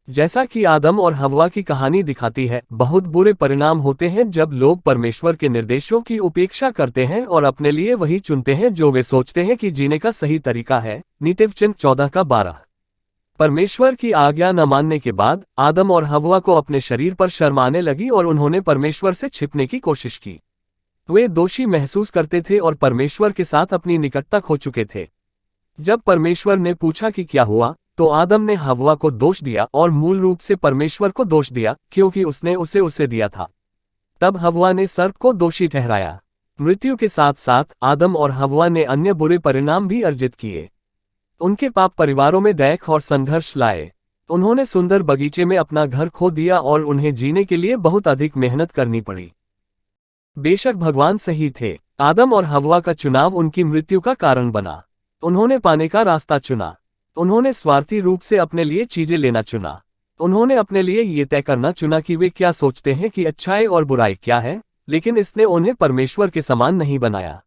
जैसा कि आदम और हव्वा की कहानी दिखाती है, बहुत बुरे परिणाम होते हैं जब लोग परमेश्वर के निर्देशों की उपेक्षा करते हैं और अपने लिए वही चुनते हैं जो वे सोचते हैं कि जीने का सही तरीका है। नीतिवचन 14:12। परमेश्वर की आज्ञा न मानने के बाद आदम और हव्वा को अपने शरीर पर शर्म आने लगी और उन्होंने परमेश्वर से छिपने की कोशिश की। वे दोषी महसूस करते थे और परमेश्वर के साथ अपनी निकटता खो चुके थे। जब परमेश्वर ने पूछा कि क्या हुआ, तो आदम ने हव्वा को दोष दिया और मूल रूप से परमेश्वर को दोष दिया, क्योंकि उसने उसे दिया था। तब हव्वा ने सर्प को दोषी ठहराया। मृत्यु के साथ साथ आदम और हव्वा ने अन्य बुरे परिणाम भी अर्जित किए। उनके पाप परिवारों में दैख और संघर्ष लाए। उन्होंने सुंदर बगीचे में अपना घर खो दिया और उन्हें जीने के लिए बहुत अधिक मेहनत करनी पड़ी। बेशक भगवान सही थे, आदम और हव्वा का चुनाव उनकी मृत्यु का कारण बना। उन्होंने पाने का रास्ता चुना। उन्होंने स्वार्थी रूप से अपने लिए चीजें लेना चुना। उन्होंने अपने लिए ये तय करना चुना कि वे क्या सोचते हैं कि अच्छाई और बुराई क्या है, लेकिन इसने उन्हें परमेश्वर के समान नहीं बनाया।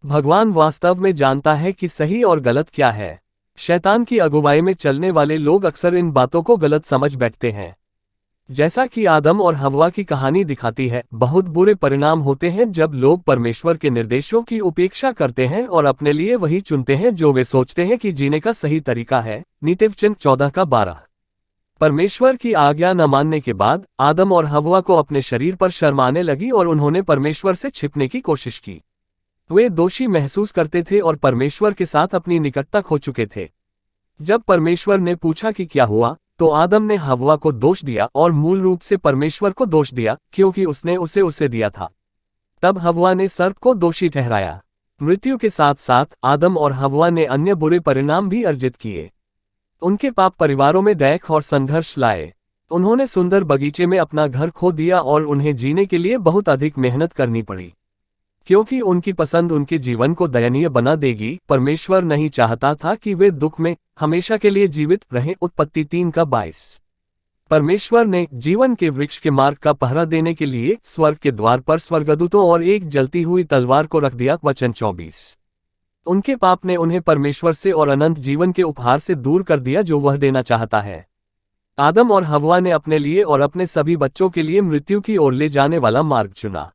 भगवान वास्तव में जानता है कि सही और गलत क्या है। शैतान की अगुवाई में चलने वाले लोग अक्सर इन बातों को गलत समझ बैठते हैं। जैसा कि आदम और हव्वा की कहानी दिखाती है, बहुत बुरे परिणाम होते हैं जब लोग परमेश्वर के निर्देशों की उपेक्षा करते हैं और अपने लिए वही चुनते हैं जो वे सोचते हैं कि जीने का सही तरीका है। नीतिवचन 14:12। परमेश्वर की आज्ञा न मानने के बाद आदम और हव्वा को अपने शरीर पर शर्म आने लगी और उन्होंने परमेश्वर से छिपने की कोशिश की। वे दोषी महसूस करते थे और परमेश्वर के साथ अपनी निकटता खो चुके थे। जब परमेश्वर ने पूछा कि क्या हुआ, तो आदम ने हव्वा को दोष दिया और मूल रूप से परमेश्वर को दोष दिया, क्योंकि उसने उसे दिया था। तब हव्वा ने सर्प को दोषी ठहराया। मृत्यु के साथ साथ आदम और हव्वा ने अन्य बुरे परिणाम भी अर्जित किए। उनके पाप परिवारों में दैख और संघर्ष लाए। उन्होंने सुंदर बगीचे में अपना घर खो दिया और उन्हें जीने के लिए बहुत अधिक मेहनत करनी पड़ी। क्योंकि उनकी पसंद उनके जीवन को दयनीय बना देगी, परमेश्वर नहीं चाहता था कि वे दुख में हमेशा के लिए जीवित रहें। उत्पत्ति 3:22। परमेश्वर ने जीवन के वृक्ष के मार्ग का पहरा देने के लिए स्वर्ग के द्वार पर स्वर्गदूतों और एक जलती हुई तलवार को रख दिया। वचन 24। उनके पाप ने उन्हें परमेश्वर से और अनंत जीवन के उपहार से दूर कर दिया जो वह देना चाहता है। आदम और हव्वा ने अपने लिए और अपने सभी बच्चों के लिए मृत्यु की ओर ले जाने वाला मार्ग चुना।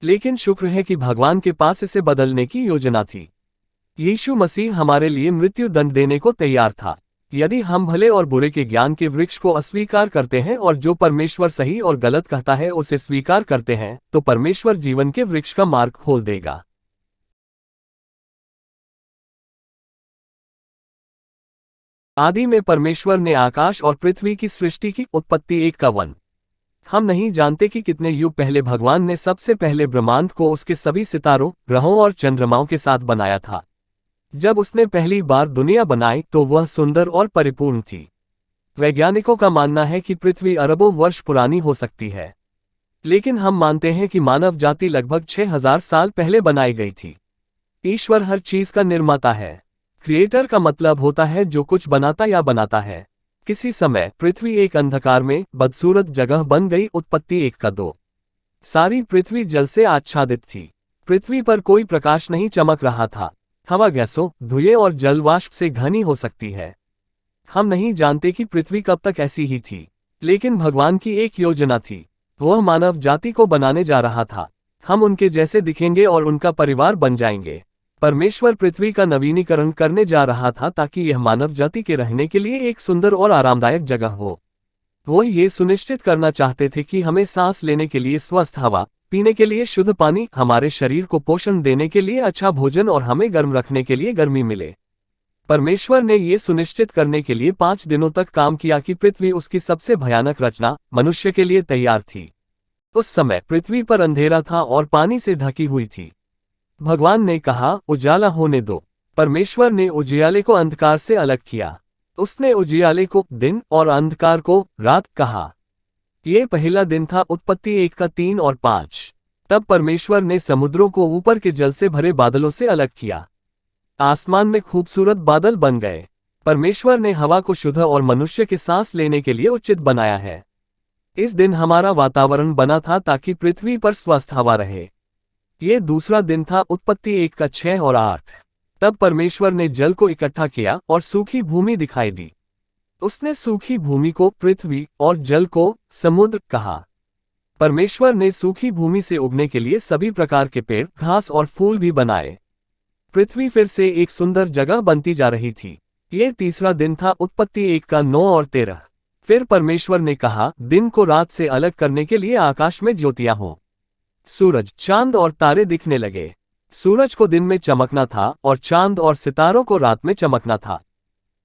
लेकिन शुक्र है कि भगवान के पास इसे बदलने की योजना थी। यीशु मसीह हमारे लिए मृत्यु दंड देने को तैयार था। यदि हम भले और बुरे के ज्ञान के वृक्ष को अस्वीकार करते हैं और जो परमेश्वर सही और गलत कहता है उसे स्वीकार करते हैं, तो परमेश्वर जीवन के वृक्ष का मार्ग खोल देगा। आदि में परमेश्वर ने आकाश और पृथ्वी की सृष्टि की। उत्पत्ति 1:1। हम नहीं जानते कि कितने युग पहले भगवान ने सबसे पहले ब्रह्मांड को उसके सभी सितारों, ग्रहों और चंद्रमाओं के साथ बनाया था। जब उसने पहली बार दुनिया बनाई तो वह सुंदर और परिपूर्ण थी। वैज्ञानिकों का मानना है कि पृथ्वी अरबों वर्ष पुरानी हो सकती है, लेकिन हम मानते हैं कि मानव जाति लगभग 6000 साल पहले बनाई गई थी। ईश्वर हर चीज का निर्माता है। क्रिएटर का मतलब होता है जो कुछ बनाता या बनाता है। किसी समय पृथ्वी एक अंधकार में बदसूरत जगह बन गई। उत्पत्ति 1:2। सारी पृथ्वी जल से आच्छादित थी। पृथ्वी पर कोई प्रकाश नहीं चमक रहा था। हवा गैसों, धुएं और जल वाष्प से घनी हो सकती है। हम नहीं जानते कि पृथ्वी कब तक ऐसी ही थी, लेकिन भगवान की एक योजना थी। वह मानव जाति को बनाने जा रहा था। हम उनके जैसे दिखेंगे और उनका परिवार बन जाएंगे। परमेश्वर पृथ्वी का नवीनीकरण करने जा रहा था ताकि यह मानव जाति के रहने के लिए एक सुंदर और आरामदायक जगह हो। वो ये सुनिश्चित करना चाहते थे कि हमें सांस लेने के लिए स्वस्थ हवा, पीने के लिए शुद्ध पानी, हमारे शरीर को पोषण देने के लिए अच्छा भोजन और हमें गर्म रखने के लिए गर्मी मिले। परमेश्वर ने ये सुनिश्चित करने के लिए 5 दिनों तक काम किया कि पृथ्वी उसकी सबसे भयानक रचना मनुष्य के लिए तैयार थी। उस समय पृथ्वी पर अंधेरा था और पानी से ढकी हुई थी। भगवान ने कहा, उजाला होने दो। परमेश्वर ने उजियाले को अंधकार से अलग किया। उसने उजियाले को दिन और अंधकार को रात कहा। ये पहला दिन था। उत्पत्ति 1 का 3 और 5। तब परमेश्वर ने समुद्रों को ऊपर के जल से भरे बादलों से अलग किया। आसमान में खूबसूरत बादल बन गए। परमेश्वर ने हवा को शुद्ध और मनुष्य के सांस लेने के लिए उचित बनाया है। इस दिन हमारा वातावरण बना था ताकि पृथ्वी पर स्वस्थ हवा रहे। ये दूसरा दिन था। उत्पत्ति 1 का 6 और 8। तब परमेश्वर ने जल को इकट्ठा किया और सूखी भूमि दिखाई दी। उसने सूखी भूमि को पृथ्वी और जल को समुद्र कहा। परमेश्वर ने सूखी भूमि से उगने के लिए सभी प्रकार के पेड़, घास और फूल भी बनाए। पृथ्वी फिर से एक सुंदर जगह बनती जा रही थी। ये तीसरा दिन था। उत्पत्ति 1 का 9 और 13। फिर परमेश्वर ने कहा, दिन को रात से अलग करने के लिए आकाश में ज्योतियां हों। सूरज, चांद और तारे दिखने लगे। सूरज को दिन में चमकना था और चांद और सितारों को रात में चमकना था।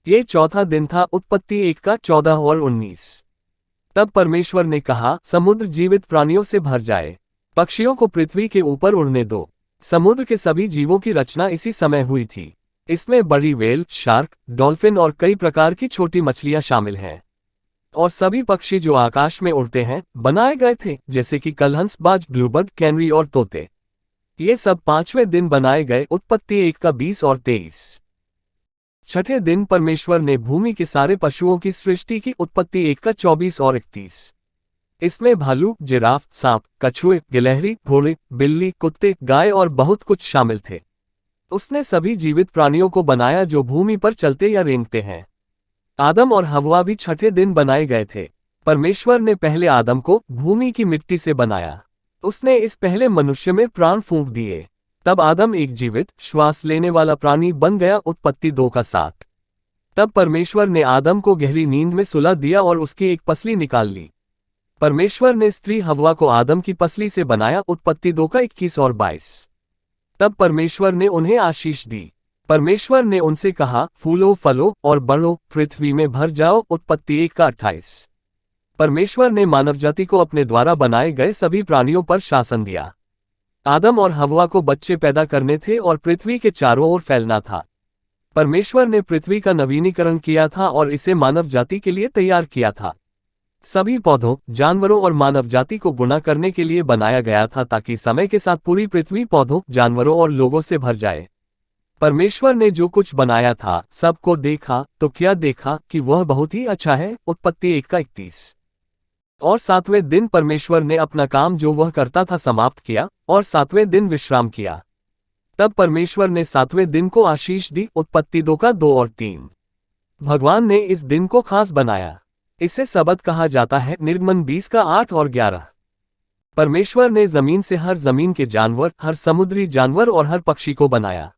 ये चौथा दिन था। उत्पत्ति 1 का 14 और 19। तब परमेश्वर ने कहा, समुद्र जीवित प्राणियों से भर जाए। पक्षियों को पृथ्वी के ऊपर उड़ने दो। समुद्र के सभी जीवों की रचना इसी समय हुई थी। इसमें बड़ी व्हेल, शार्क, डॉल्फिन और कई प्रकार की छोटी मछलियां शामिल हैं। और सभी पक्षी जो आकाश में उड़ते हैं बनाए गए थे, जैसे कि कलहंस, बाज, ब्लूबर्ड, कैनरी और तोते। ये सब 5वें दिन बनाए गए। उत्पत्ति 1 का 20 और 23। छठे दिन परमेश्वर ने भूमि के सारे पशुओं की सृष्टि की। उत्पत्ति 1 का 24 और 31। इसमें भालू, जिराफ, सांप, कछुए, गिलहरी, घोड़े, बिल्ली, कुत्ते, गाय और बहुत कुछ शामिल थे। उसने सभी जीवित प्राणियों को बनाया जो भूमि पर चलते या रेंगते हैं। आदम और हव्वा भी छठे दिन बनाए गए थे। परमेश्वर ने पहले आदम को भूमि की मिट्टी से बनाया। उसने इस पहले मनुष्य में प्राण फूंक दिए। तब आदम एक जीवित, श्वास लेने वाला प्राणी बन गया। उत्पत्ति 2 का 7। तब परमेश्वर ने आदम को गहरी नींद में सुला दिया और उसकी एक पसली निकाल ली। परमेश्वर ने स्त्री हव्वा को आदम की पसली से बनाया। उत्पत्ति 2 का 21 और 22। तब परमेश्वर ने उन्हें आशीष दी। परमेश्वर ने उनसे कहा, फूलो, फलो और बढ़ो, पृथ्वी में भर जाओ। उत्पत्ति 1 का 28। परमेश्वर ने मानवजाति को अपने द्वारा बनाए गए सभी प्राणियों पर शासन दिया। आदम और हव्वा को बच्चे पैदा करने थे और पृथ्वी के चारों ओर फैलना था। परमेश्वर ने पृथ्वी का नवीनीकरण किया था और इसे मानव जाति के लिए तैयार किया था। सभी पौधों, जानवरों और मानव जाति को गुणा करने के लिए बनाया गया था ताकि समय के साथ पूरी पृथ्वी पौधों, जानवरों और लोगों से भर जाए। परमेश्वर ने जो कुछ बनाया था सबको देखा तो क्या देखा कि वह बहुत ही अच्छा है। उत्पत्ति 1 का 31। और 7वें दिन परमेश्वर ने अपना काम जो वह करता था समाप्त किया और 7वें दिन विश्राम किया। तब परमेश्वर ने 7वें दिन को आशीष दी। उत्पत्ति 2 का 2 और 3। भगवान ने इस दिन को खास बनाया। इसे सबत कहा जाता है। निर्गमन 20 का 8 और 11। परमेश्वर ने जमीन से हर जमीन के जानवर, हर समुद्री जानवर और हर पक्षी को बनाया।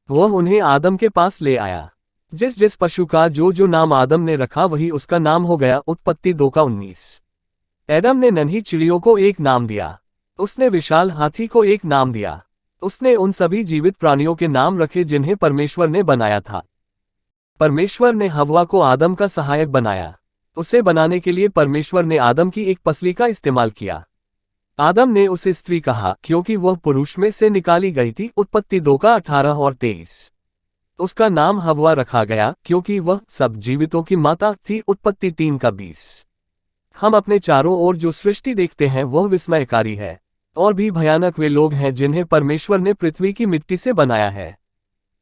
वह उन्हें आदम के पास ले आया। जिस जिस पशु का जो नाम आदम ने रखा वही उसका नाम हो गया। उत्पत्ति 2 का 19। एडम ने नन्ही चिड़ियों को एक नाम दिया। उसने विशाल हाथी को एक नाम दिया। उसने उन सभी जीवित प्राणियों के नाम रखे जिन्हें परमेश्वर ने बनाया था। परमेश्वर ने हव्वा को आदम का सहायक बनाया। उसे बनाने के लिए परमेश्वर ने आदम की एक पसली का इस्तेमाल किया। आदम ने उसे स्त्री कहा क्योंकि वह पुरुष में से निकाली गई थी। उत्पत्ति 2 का 18 और 23। उसका नाम हव्वा रखा गया क्योंकि वह सब जीवितों की माता थी। उत्पत्ति 3 का 20। हम अपने चारों ओर जो सृष्टि देखते हैं वह विस्मयकारी है। और भी भयानक वे लोग हैं जिन्हें परमेश्वर ने पृथ्वी की मिट्टी से बनाया है।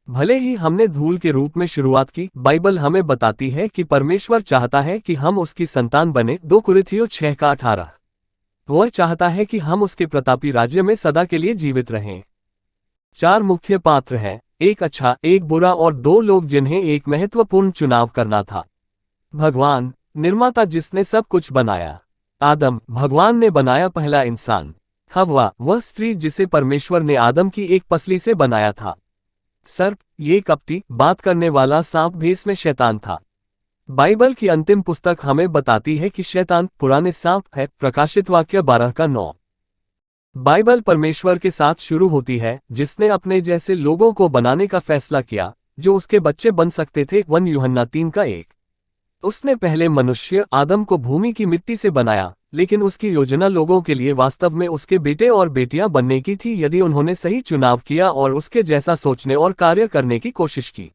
भले ही हमने धूल के रूप में शुरुआत की, बाइबल हमें बताती है कि परमेश्वर चाहता है कि हम उसकी संतान बने। 2 कुरिन्थियों 6 का 18। वह चाहता है कि हम उसके प्रतापी राज्य में सदा के लिए जीवित रहें। 4 मुख्य पात्र हैं, एक अच्छा, एक बुरा और 2 लोग जिन्हें एक महत्वपूर्ण चुनाव करना था। भगवान, निर्माता जिसने सब कुछ बनाया। आदम, भगवान ने बनाया पहला इंसान। हव्वा, वह स्त्री जिसे परमेश्वर ने आदम की एक पसली से बनाया था। सर्प, ये कपटी, बात करने वाला सांप भेष में शैतान था। बाइबल की अंतिम पुस्तक हमें बताती है कि शैतान पुराने सांप है। प्रकाशित वाक्य 12:9। बाइबल परमेश्वर के साथ शुरू होती है, जिसने अपने जैसे लोगों को बनाने का फैसला किया जो उसके बच्चे बन सकते थे। 1 यूहन्ना 3:1। उसने पहले मनुष्य आदम को भूमि की मिट्टी से बनाया, लेकिन उसकी योजना लोगों के लिए वास्तव में उसके बेटे और बेटियां बनने की थी यदि उन्होंने सही चुनाव किया और उसके जैसा सोचने और कार्य करने की कोशिश की।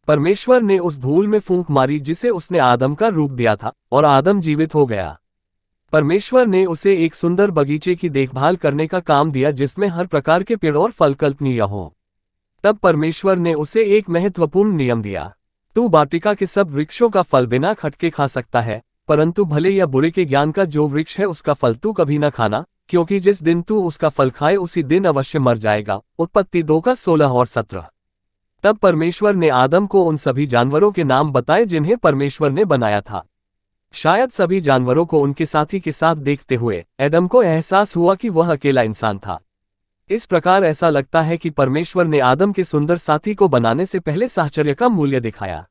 परमेश्वर ने उस धूल में फूंक मारी जिसे उसने आदम का रूप दिया था, और आदम जीवित हो गया। परमेश्वर ने उसे एक सुंदर बगीचे की देखभाल करने का काम दिया जिसमें हर प्रकार के पेड़ और फल कल्पनीय हों। तब परमेश्वर ने उसे एक महत्वपूर्ण नियम दिया। तू वाटिका के सब वृक्षों का फल बिना खटके खा सकता है, परंतु भले या बुरे के ज्ञान का जो वृक्ष है उसका फल तू कभी न खाना, क्योंकि जिस दिन तू उसका फल खाए उसी दिन अवश्य मर जाएगा। उत्पत्ति 2:16 और 17। तब परमेश्वर ने आदम को उन सभी जानवरों के नाम बताए जिन्हें परमेश्वर ने बनाया था। शायद सभी जानवरों को उनके साथी के साथ देखते हुए एडम को एहसास हुआ कि वह अकेला इंसान था। इस प्रकार ऐसा लगता है कि परमेश्वर ने आदम के सुंदर साथी को बनाने से पहले साहचर्य का मूल्य दिखाया।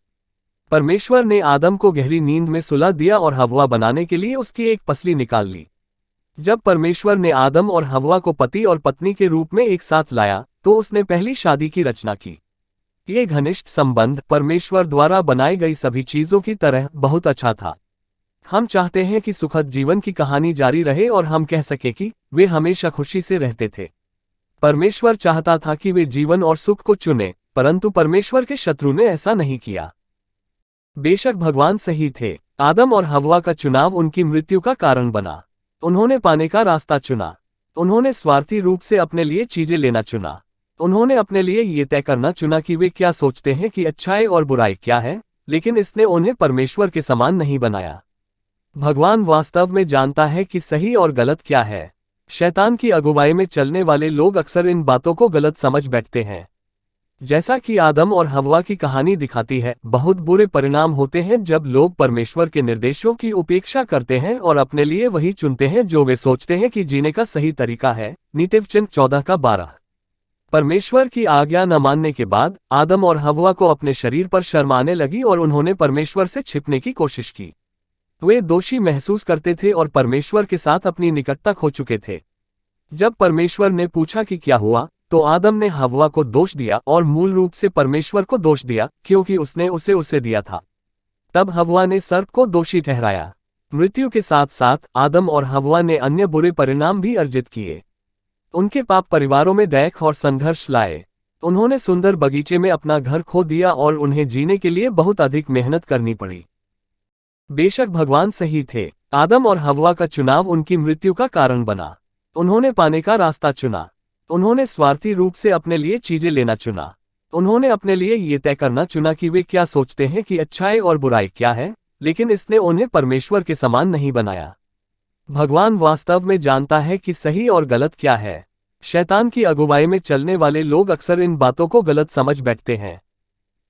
परमेश्वर ने आदम को गहरी नींद में सुला दिया और हव्वा बनाने के लिए उसकी एक पसली निकाल ली। जब परमेश्वर ने आदम और हव्वा को पति और पत्नी के रूप में एक साथ लाया तो उसने पहली शादी की रचना की। ये घनिष्ठ संबंध परमेश्वर द्वारा बनाई गई सभी चीजों की तरह बहुत अच्छा था। हम चाहते हैं कि सुखद जीवन की कहानी जारी रहे और हम कह सके कि वे हमेशा खुशी से रहते थे। परमेश्वर चाहता था कि वे जीवन और सुख को चुने, परंतु परमेश्वर के शत्रु ने ऐसा नहीं किया। बेशक भगवान सही थे, आदम और हव्वा का चुनाव उनकी मृत्यु का कारण बना। उन्होंने पाने का रास्ता चुना। उन्होंने स्वार्थी रूप से अपने लिए चीजें लेना चुना। उन्होंने अपने लिए ये तय करना चुना कि वे क्या सोचते हैं कि अच्छाई और बुराई क्या है, लेकिन इसने उन्हें परमेश्वर के समान नहीं बनाया। भगवान वास्तव में जानता है कि सही और गलत क्या है। शैतान की अगुवाई में चलने वाले लोग अक्सर इन बातों को गलत समझ बैठते हैं। जैसा कि आदम और हव्वा की कहानी दिखाती है, बहुत बुरे परिणाम होते हैं जब लोग परमेश्वर के निर्देशों की उपेक्षा करते हैं और अपने लिए वही चुनते हैं जो वे सोचते हैं कि जीने का सही तरीका है। नीतिवचन 14:12। परमेश्वर की आज्ञा न मानने के बाद आदम और हव्वा को अपने शरीर पर शर्म आने लगी और उन्होंने परमेश्वर से छिपने की कोशिश की। वे दोषी महसूस करते थे और परमेश्वर के साथ अपनी निकटता खो चुके थे। जब परमेश्वर ने पूछा कि क्या हुआ, तो आदम ने हव्वा को दोष दिया और मूल रूप से परमेश्वर को दोष दिया, क्योंकि उसने उसे दिया था। तब हव्वा ने सर्प को दोषी ठहराया। मृत्यु के साथ साथ आदम और हव्वा ने अन्य बुरे परिणाम भी अर्जित किए। उनके पाप परिवारों में दैख और संघर्ष लाए। उन्होंने सुंदर बगीचे में अपना घर खो दिया और उन्हें जीने के लिए बहुत अधिक मेहनत करनी पड़ी। बेशक भगवान सही थे, आदम और हव्वा का चुनाव उनकी मृत्यु का कारण बना। उन्होंने पाने का रास्ता चुना। उन्होंने स्वार्थी रूप से अपने लिए चीजें लेना चुना। उन्होंने अपने लिए ये तय करना चुना कि वे क्या सोचते हैं कि अच्छाई और बुराई क्या है, लेकिन इसने उन्हें परमेश्वर के समान नहीं बनाया। भगवान वास्तव में जानता है कि सही और गलत क्या है। शैतान की अगुवाई में चलने वाले लोग अक्सर इन बातों को गलत समझ बैठते हैं।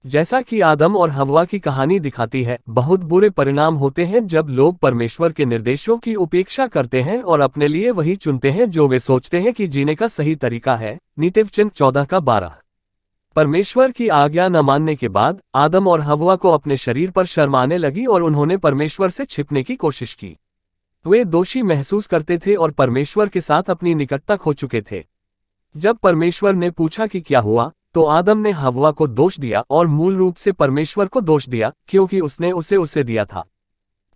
जैसा कि आदम और हव्वा की कहानी दिखाती है, बहुत बुरे परिणाम होते हैं जब लोग परमेश्वर के निर्देशों की उपेक्षा करते हैं और अपने लिए वही चुनते हैं जो वे सोचते हैं कि जीने का सही तरीका है। नीतिवचन 14:12। परमेश्वर की आज्ञा न मानने के बाद आदम और हव्वा को अपने शरीर पर शर्म आने लगी और उन्होंने परमेश्वर से छिपने की कोशिश की। वे दोषी महसूस करते थे और परमेश्वर के साथ अपनी निकटता खो चुके थे। जब परमेश्वर ने पूछा कि क्या हुआ, तो आदम ने हव्वा को दोष दिया और मूल रूप से परमेश्वर को दोष दिया, क्योंकि उसने उसे दिया था।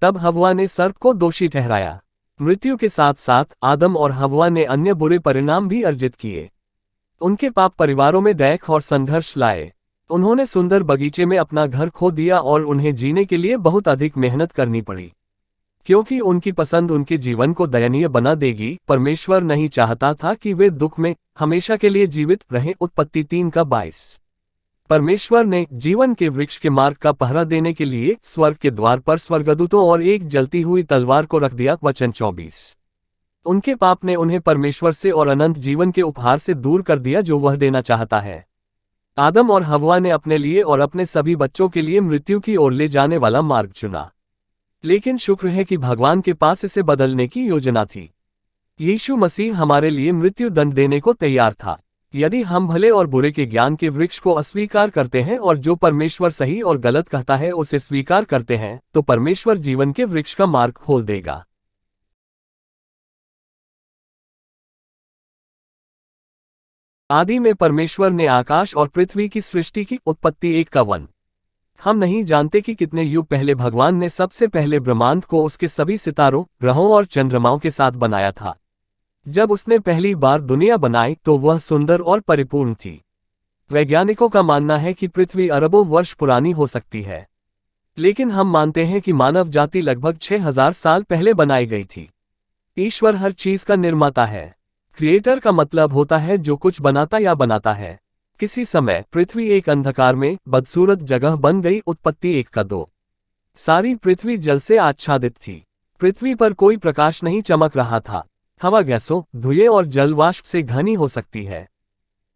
तब हव्वा ने सर्प को दोषी ठहराया। मृत्यु के साथ साथ आदम और हव्वा ने अन्य बुरे परिणाम भी अर्जित किए। उनके पाप परिवारों में दैख और संघर्ष लाए। उन्होंने सुंदर बगीचे में अपना घर खो दिया और उन्हें जीने के लिए बहुत अधिक मेहनत करनी पड़ी। क्योंकि उनकी पसंद उनके जीवन को दयनीय बना देगी, परमेश्वर नहीं चाहता था कि वे दुख में हमेशा के लिए जीवित रहें। उत्पत्ति 3:22। परमेश्वर ने जीवन के वृक्ष के मार्ग का पहरा देने के लिए स्वर्ग के द्वार पर स्वर्गदूतों और एक जलती हुई तलवार को रख दिया। वचन 24। उनके पाप ने उन्हें परमेश्वर से और अनंत जीवन के उपहार से दूर कर दिया जो वह देना चाहता है। आदम और हव्वा ने अपने लिए और अपने सभी बच्चों के लिए मृत्यु की ओर ले जाने वाला मार्ग चुना। लेकिन शुक्र है कि भगवान के पास इसे बदलने की योजना थी। यीशु मसीह हमारे लिए मृत्यु दंड देने को तैयार था। यदि हम भले और बुरे के ज्ञान के वृक्ष को अस्वीकार करते हैं और जो परमेश्वर सही और गलत कहता है उसे स्वीकार करते हैं, तो परमेश्वर जीवन के वृक्ष का मार्ग खोल देगा। आदि में परमेश्वर ने आकाश और पृथ्वी की सृष्टि की उत्पत्ति 1:1। हम नहीं जानते कि कितने युग पहले भगवान ने सबसे पहले ब्रह्मांड को उसके सभी सितारों, ग्रहों और चंद्रमाओं के साथ बनाया था। जब उसने पहली बार दुनिया बनाई तो वह सुंदर और परिपूर्ण थी। वैज्ञानिकों का मानना है कि पृथ्वी अरबों वर्ष पुरानी हो सकती है, लेकिन हम मानते हैं कि मानव जाति लगभग 6000 साल पहले बनाई गई थी। ईश्वर हर चीज का निर्माता है। क्रिएटर का मतलब होता है जो कुछ बनाता या बनाता है। किसी समय पृथ्वी एक अंधकार में बदसूरत जगह बन गई। उत्पत्ति 1:2। सारी पृथ्वी जल से आच्छादित थी। पृथ्वी पर कोई प्रकाश नहीं चमक रहा था। हवा गैसों, धुएं और जल वाष्प से घनी हो सकती है।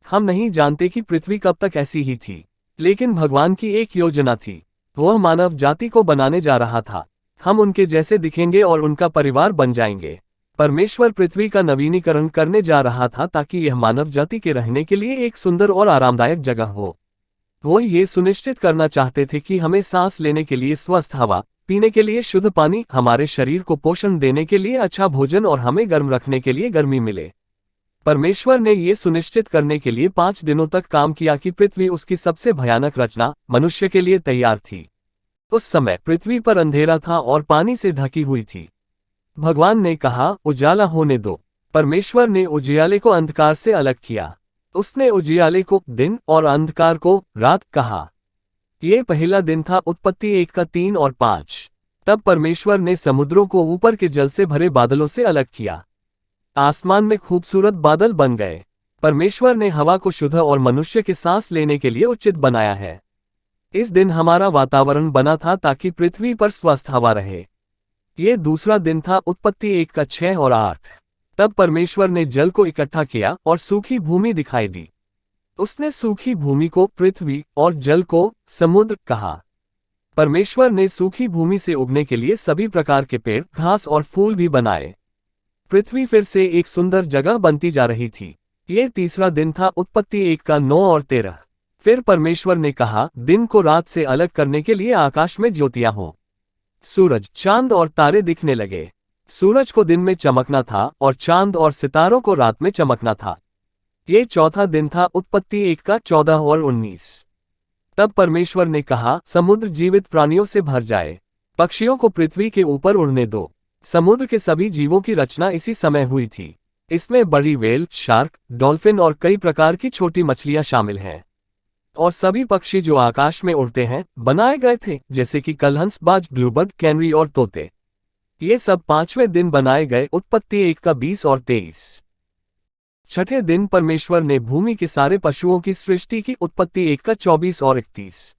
हम नहीं जानते कि पृथ्वी कब तक ऐसी ही थी, लेकिन भगवान की एक योजना थी। वह मानव जाति को बनाने जा रहा था। हम उनके जैसे दिखेंगे और उनका परिवार बन जाएंगे। परमेश्वर पृथ्वी का नवीनीकरण करने जा रहा था ताकि यह मानव जाति के रहने के लिए एक सुंदर और आरामदायक जगह हो। वो ये सुनिश्चित करना चाहते थे कि हमें सांस लेने के लिए स्वस्थ हवा, पीने के लिए शुद्ध पानी, हमारे शरीर को पोषण देने के लिए अच्छा भोजन और हमें गर्म रखने के लिए गर्मी मिले। परमेश्वर ने ये सुनिश्चित करने के लिए 5 दिनों तक काम किया कि पृथ्वी उसकी सबसे भयानक रचना मनुष्य के लिए तैयार थी। उस समय पृथ्वी पर अंधेरा था और पानी से ढकी हुई थी। भगवान ने कहा, उजाला होने दो। परमेश्वर ने उजियाले को अंधकार से अलग किया। उसने उजियाले को दिन और अंधकार को रात कहा। ये पहला दिन था। उत्पत्ति 1:3 और 5। तब परमेश्वर ने समुद्रों को ऊपर के जल से भरे बादलों से अलग किया। आसमान में खूबसूरत बादल बन गए। परमेश्वर ने हवा को शुद्ध और मनुष्य के सांस लेने के लिए उचित बनाया है। इस दिन हमारा वातावरण बना था ताकि पृथ्वी पर स्वस्थ हवा रहे। ये दूसरा दिन था। उत्पत्ति 1:6 और 8। तब परमेश्वर ने जल को इकट्ठा किया और सूखी भूमि दिखाई दी। उसने सूखी भूमि को पृथ्वी और जल को समुद्र कहा। परमेश्वर ने सूखी भूमि से उगने के लिए सभी प्रकार के पेड़, घास और फूल भी बनाए। पृथ्वी फिर से एक सुंदर जगह बनती जा रही थी। ये तीसरा दिन था। उत्पत्ति 1:9 और 13। फिर परमेश्वर ने कहा, दिन को रात से अलग करने के लिए आकाश में ज्योतियां हों। सूरज, चांद और तारे दिखने लगे। सूरज को दिन में चमकना था और चांद और सितारों को रात में चमकना था। ये चौथा दिन था। उत्पत्ति 1:14 और 19। तब परमेश्वर ने कहा, समुद्र जीवित प्राणियों से भर जाए। पक्षियों को पृथ्वी के ऊपर उड़ने दो। समुद्र के सभी जीवों की रचना इसी समय हुई थी। इसमें बड़ी व्हेल, शार्क, डॉल्फिन और कई प्रकार की छोटी मछलियां शामिल हैं। और सभी पक्षी जो आकाश में उड़ते हैं बनाए गए थे, जैसे कि कलहंस, बाज, ब्लूबर्ड, कैनरी और तोते। ये सब 5वें दिन बनाए गए। उत्पत्ति 1:20 और 23। छठे दिन परमेश्वर ने भूमि के सारे पशुओं की सृष्टि की। उत्पत्ति 1:24 और 31।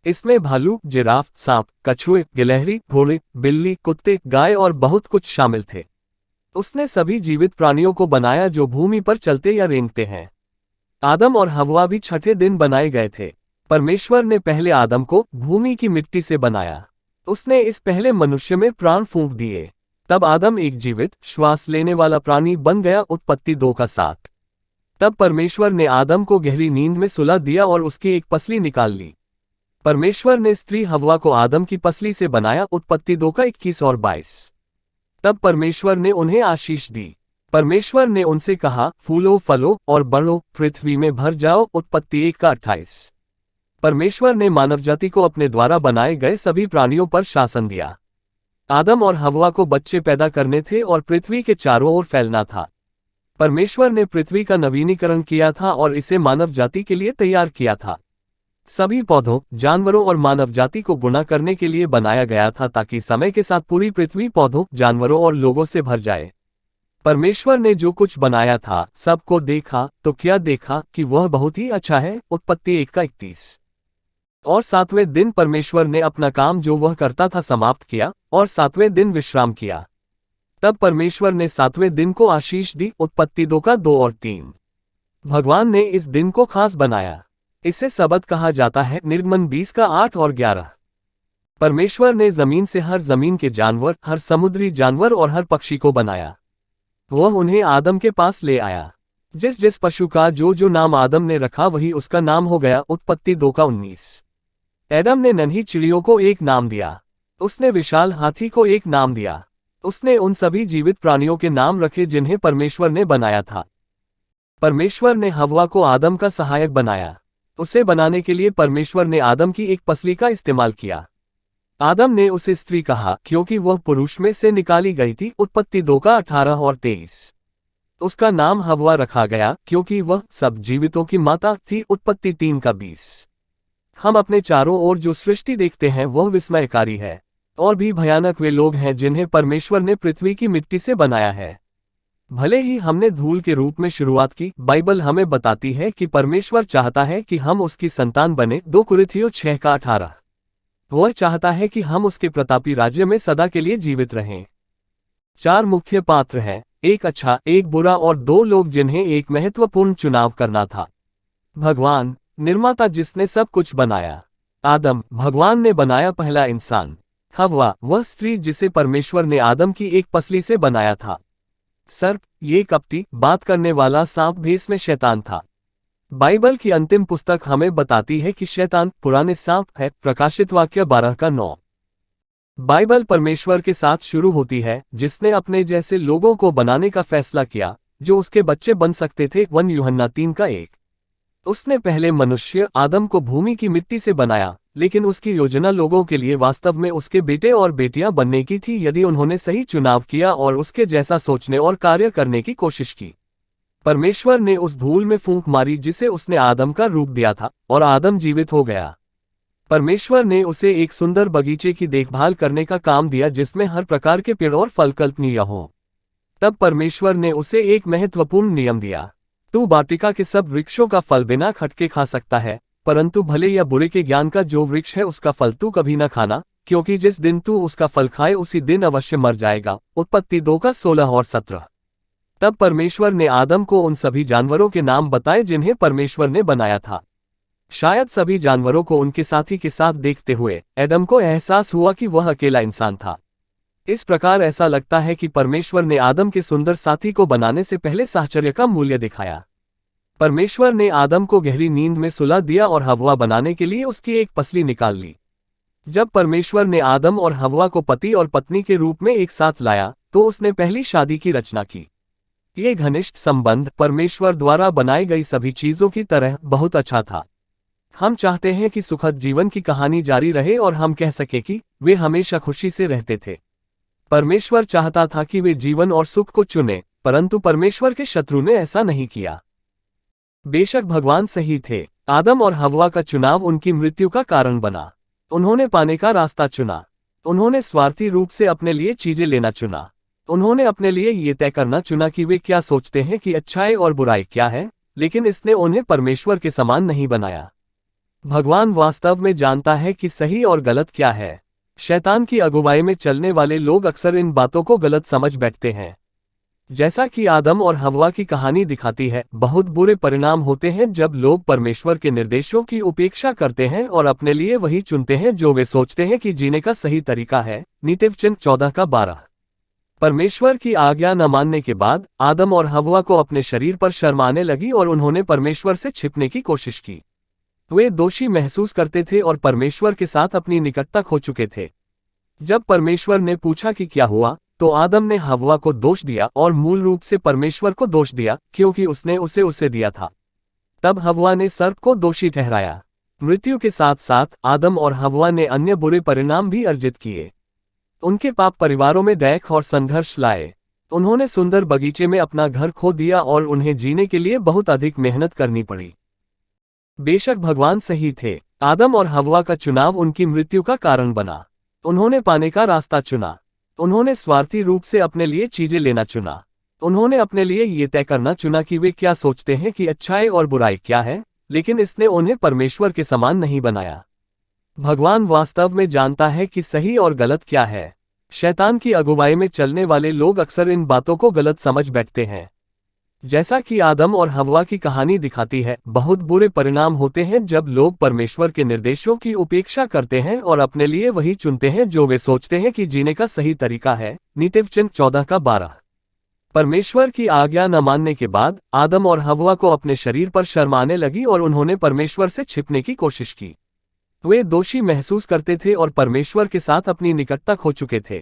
इसमें भालू, जिराफ, सांप, कछुए, गिलहरी, घोड़े, बिल्ली, कुत्ते, गाय और बहुत कुछ शामिल थे। उसने सभी जीवित प्राणियों को बनाया जो भूमि पर चलते या रेंगते हैं। आदम और हव्वा भी छठे दिन बनाए गए थे। परमेश्वर ने पहले आदम को भूमि की मिट्टी से बनाया। उसने इस पहले मनुष्य में प्राण फूंक दिए। तब आदम एक जीवित, श्वास लेने वाला प्राणी बन गया। उत्पत्ति 2:7। तब परमेश्वर ने आदम को गहरी नींद में सुला दिया और उसकी एक पसली निकाल ली। परमेश्वर ने स्त्री हव्वा को आदम की पसली से बनाया। उत्पत्ति 2:21 और 22। तब परमेश्वर ने उन्हें आशीष दी। परमेश्वर ने उनसे कहा, फूलो, फलो और बढ़ो, पृथ्वी में भर जाओ। उत्पत्ति 1:28। परमेश्वर ने मानवजाति को अपने द्वारा बनाए गए सभी प्राणियों पर शासन दिया। आदम और हव्वा को बच्चे पैदा करने थे और पृथ्वी के चारों ओर फैलना था। परमेश्वर ने पृथ्वी का नवीनीकरण किया था और इसे मानव जाति के लिए तैयार किया था। सभी पौधों, जानवरों और मानव जाति को गुणा करने के लिए बनाया गया था ताकि समय के साथ पूरी पृथ्वी पौधों, जानवरों और लोगों से भर जाए। परमेश्वर ने जो कुछ बनाया था सबको देखा तो क्या देखा कि वह बहुत ही अच्छा है। उत्पत्ति 1:31। और 7वें दिन परमेश्वर ने अपना काम जो वह करता था समाप्त किया और 7वें दिन विश्राम किया। तब परमेश्वर ने 7वें दिन को आशीष दी। उत्पत्ति 2:2 और 3। भगवान ने इस दिन को खास बनाया। इसे सबत कहा जाता है। निर्गमन 20:8 और 11। परमेश्वर ने जमीन से हर जमीन के जानवर, हर समुद्री जानवर और हर पक्षी को बनाया। वह उन्हें आदम के पास ले आया। जिस जिस पशु का जो जो नाम आदम ने रखा वही उसका नाम हो गया। उत्पत्ति 2 का 19। एडम ने नन्ही चिड़ियों को एक नाम दिया। उसने विशाल हाथी को एक नाम दिया। उसने उन सभी जीवित प्राणियों के नाम रखे जिन्हें परमेश्वर ने बनाया था। परमेश्वर ने हव्वा को आदम का सहायक बनाया। उसे बनाने के लिए परमेश्वर ने आदम की एक पसली का इस्तेमाल किया। आदम ने उसे स्त्री कहा क्योंकि वह पुरुष में से निकाली गई थी। उत्पत्ति 2 का 18 और 23। उसका नाम हव्वा रखा गया क्योंकि वह सब जीवितों की माता थी। उत्पत्ति 3 का 20। हम अपने चारों ओर जो सृष्टि देखते हैं वह विस्मयकारी है। और भी भयानक वे लोग हैं जिन्हें परमेश्वर ने पृथ्वी की मिट्टी से बनाया है। भले ही हमने धूल के रूप में शुरुआत की, बाइबल हमें बताती है कि परमेश्वर चाहता है कि हम उसकी संतान बने। 2 कुरिन्थियों 6 का 18। वह चाहता है कि हम उसके प्रतापी राज्य में सदा के लिए जीवित रहें। 4 मुख्य पात्र हैं, एक अच्छा, एक बुरा और 2 लोग जिन्हें एक महत्वपूर्ण चुनाव करना था। भगवान, निर्माता जिसने सब कुछ बनाया। आदम, भगवान ने बनाया पहला इंसान। हव्वा, वह स्त्री जिसे परमेश्वर ने आदम की एक पसली से बनाया था। सर्प, ये कपटी, बात करने वाला सांप भेष में शैतान था। बाइबल की अंतिम पुस्तक हमें बताती है कि शैतान पुराने सांप है। प्रकाशित वाक्य 12 का 9। बाइबल परमेश्वर के साथ शुरू होती है जिसने अपने जैसे लोगों को बनाने का फैसला किया जो उसके बच्चे बन सकते थे। 1 यूहन्ना 3 का 1। उसने पहले मनुष्य आदम को भूमि की मिट्टी से बनाया, लेकिन उसकी योजना लोगों के लिए वास्तव में उसके बेटे और बेटियां बनने की थी यदि उन्होंने सही चुनाव किया और उसके जैसा सोचने और कार्य करने की कोशिश की। परमेश्वर ने उस धूल में फूंक मारी जिसे उसने आदम का रूप दिया था, और आदम जीवित हो गया। परमेश्वर ने उसे एक सुंदर बगीचे की देखभाल करने का काम दिया जिसमें हर प्रकार के पेड़ और फल कल्पनीय हों। तब परमेश्वर ने उसे एक महत्वपूर्ण नियम दिया। तू वाटिका के सब वृक्षों का फल बिना खटके खा सकता है, परंतु भले या बुरे के ज्ञान का जो वृक्ष है उसका फल तू कभी न खाना, क्योंकि जिस दिन तू उसका फल खाए उसी दिन अवश्य मर जाएगा। उत्पत्ति 2 का 16 और 17। तब परमेश्वर ने आदम को उन सभी जानवरों के नाम बताए जिन्हें परमेश्वर ने बनाया था। शायद सभी जानवरों को उनके साथी के साथ देखते हुए एडम को एहसास हुआ कि वह अकेला इंसान था। इस प्रकार ऐसा लगता है कि परमेश्वर ने आदम के सुंदर साथी को बनाने से पहले साहचर्य का मूल्य दिखाया। परमेश्वर ने आदम को गहरी नींद में सुला दिया और हव्वा बनाने के लिए उसकी एक पसली निकाल ली। जब परमेश्वर ने आदम और हव्वा को पति और पत्नी के रूप में एक साथ लाया तो उसने पहली शादी की रचना की। ये घनिष्ठ संबंध परमेश्वर द्वारा बनाई गई सभी चीजों की तरह बहुत अच्छा था। हम चाहते हैं कि सुखद जीवन की कहानी जारी रहे और हम कह सके कि वे हमेशा खुशी से रहते थे। परमेश्वर चाहता था कि वे जीवन और सुख को चुने, परंतु परमेश्वर के शत्रु ने ऐसा नहीं किया। बेशक भगवान सही थे, आदम और हव्वा का चुनाव उनकी मृत्यु का कारण बना। उन्होंने पाने का रास्ता चुना। उन्होंने स्वार्थी रूप से अपने लिए चीजें लेना चुना। उन्होंने अपने लिए ये तय करना चुना कि वे क्या सोचते हैं कि अच्छाई और बुराई क्या है, लेकिन इसने उन्हें परमेश्वर के समान नहीं बनाया। भगवान वास्तव में जानता है कि सही और गलत क्या है। शैतान की अगुवाई में चलने वाले लोग अक्सर इन बातों को गलत समझ बैठते हैं। जैसा कि आदम और हव्वा की कहानी दिखाती है, बहुत बुरे परिणाम होते हैं जब लोग परमेश्वर के निर्देशों की उपेक्षा करते हैं और अपने लिए वही चुनते हैं जो वे सोचते हैं कि जीने का सही तरीका है। नीतिवचन 14 का 12। परमेश्वर की आज्ञा न मानने के बाद आदम और हव्वा को अपने शरीर पर शर्म आने लगी और उन्होंने परमेश्वर से छिपने की कोशिश की। वे दोषी महसूस करते थे और परमेश्वर के साथ अपनी निकटता खो चुके थे। जब परमेश्वर ने पूछा कि क्या हुआ, तो आदम ने हव्वा को दोष दिया और मूल रूप से परमेश्वर को दोष दिया क्योंकि उसने उसे दिया था। तब हव्वा ने सर्प को दोषी ठहराया। मृत्यु के साथ साथ आदम और हव्वा ने अन्य बुरे परिणाम भी अर्जित किए। उनके पाप परिवारों में दैख और संघर्ष लाए। उन्होंने सुंदर बगीचे में अपना घर खो दिया और उन्हें जीने के लिए बहुत अधिक मेहनत करनी पड़ी। बेशक भगवान सही थे, आदम और हव्वा का चुनाव उनकी मृत्यु का कारण बना। उन्होंने पाने का रास्ता चुना। उन्होंने स्वार्थी रूप से अपने लिए चीजें लेना चुना। उन्होंने अपने लिए ये तय करना चुना कि वे क्या सोचते हैं कि अच्छाई और बुराई क्या है, लेकिन इसने उन्हें परमेश्वर के समान नहीं बनाया। भगवान वास्तव में जानता है कि सही और गलत क्या है। शैतान की अगुवाई में चलने वाले लोग अक्सर इन बातों को गलत समझ बैठते हैं। जैसा कि आदम और हव्वा की कहानी दिखाती है, बहुत बुरे परिणाम होते हैं जब लोग परमेश्वर के निर्देशों की उपेक्षा करते हैं और अपने लिए वही चुनते हैं जो वे सोचते हैं कि जीने का सही तरीका है। नीतिवचन 14 का 12। परमेश्वर की आज्ञा न मानने के बाद आदम और हव्वा को अपने शरीर पर शर्म आने लगी और उन्होंने परमेश्वर से छिपने की कोशिश की। वे दोषी महसूस करते थे और परमेश्वर के साथ अपनी निकटता खो चुके थे।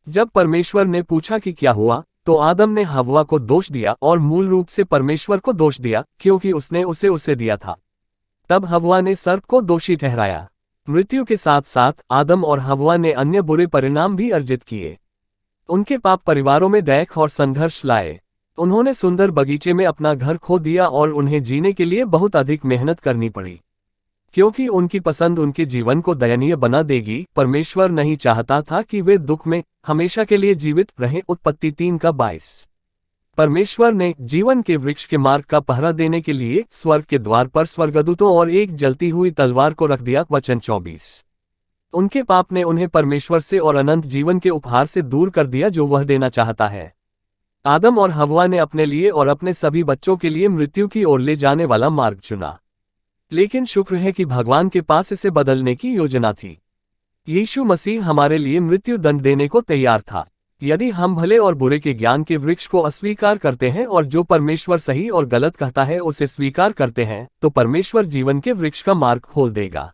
जब परमेश्वर ने पूछा कि क्या हुआ, तो आदम ने हव्वा को दोष दिया और मूल रूप से परमेश्वर को दोष दिया, क्योंकि उसने उसे दिया था। तब हव्वा ने सर्प को दोषी ठहराया। मृत्यु के साथ साथ आदम और हव्वा ने अन्य बुरे परिणाम भी अर्जित किए। उनके पाप परिवारों में दैख और संघर्ष लाए। उन्होंने सुंदर बगीचे में अपना घर खो दिया और उन्हें जीने के लिए बहुत अधिक मेहनत करनी पड़ी। क्योंकि उनकी पसंद उनके जीवन को दयनीय बना देगी, परमेश्वर नहीं चाहता था कि वे दुख में हमेशा के लिए जीवित रहें। उत्पत्ति 3:22। परमेश्वर ने जीवन के वृक्ष के मार्ग का पहरा देने के लिए स्वर्ग के द्वार पर स्वर्गदूतों और एक जलती हुई तलवार को रख दिया। वचन 24। उनके पाप ने उन्हें परमेश्वर से और अनंत जीवन के उपहार से दूर कर दिया जो वह देना चाहता है। आदम और हव्वा ने अपने लिए और अपने सभी बच्चों के लिए मृत्यु की ओर ले जाने वाला मार्ग चुना। लेकिन शुक्र है कि भगवान के पास इसे बदलने की योजना थी। यीशु मसीह हमारे लिए मृत्यु दंड देने को तैयार था। यदि हम भले और बुरे के ज्ञान के वृक्ष को अस्वीकार करते हैं और जो परमेश्वर सही और गलत कहता है उसे स्वीकार करते हैं, तो परमेश्वर जीवन के वृक्ष का मार्ग खोल देगा।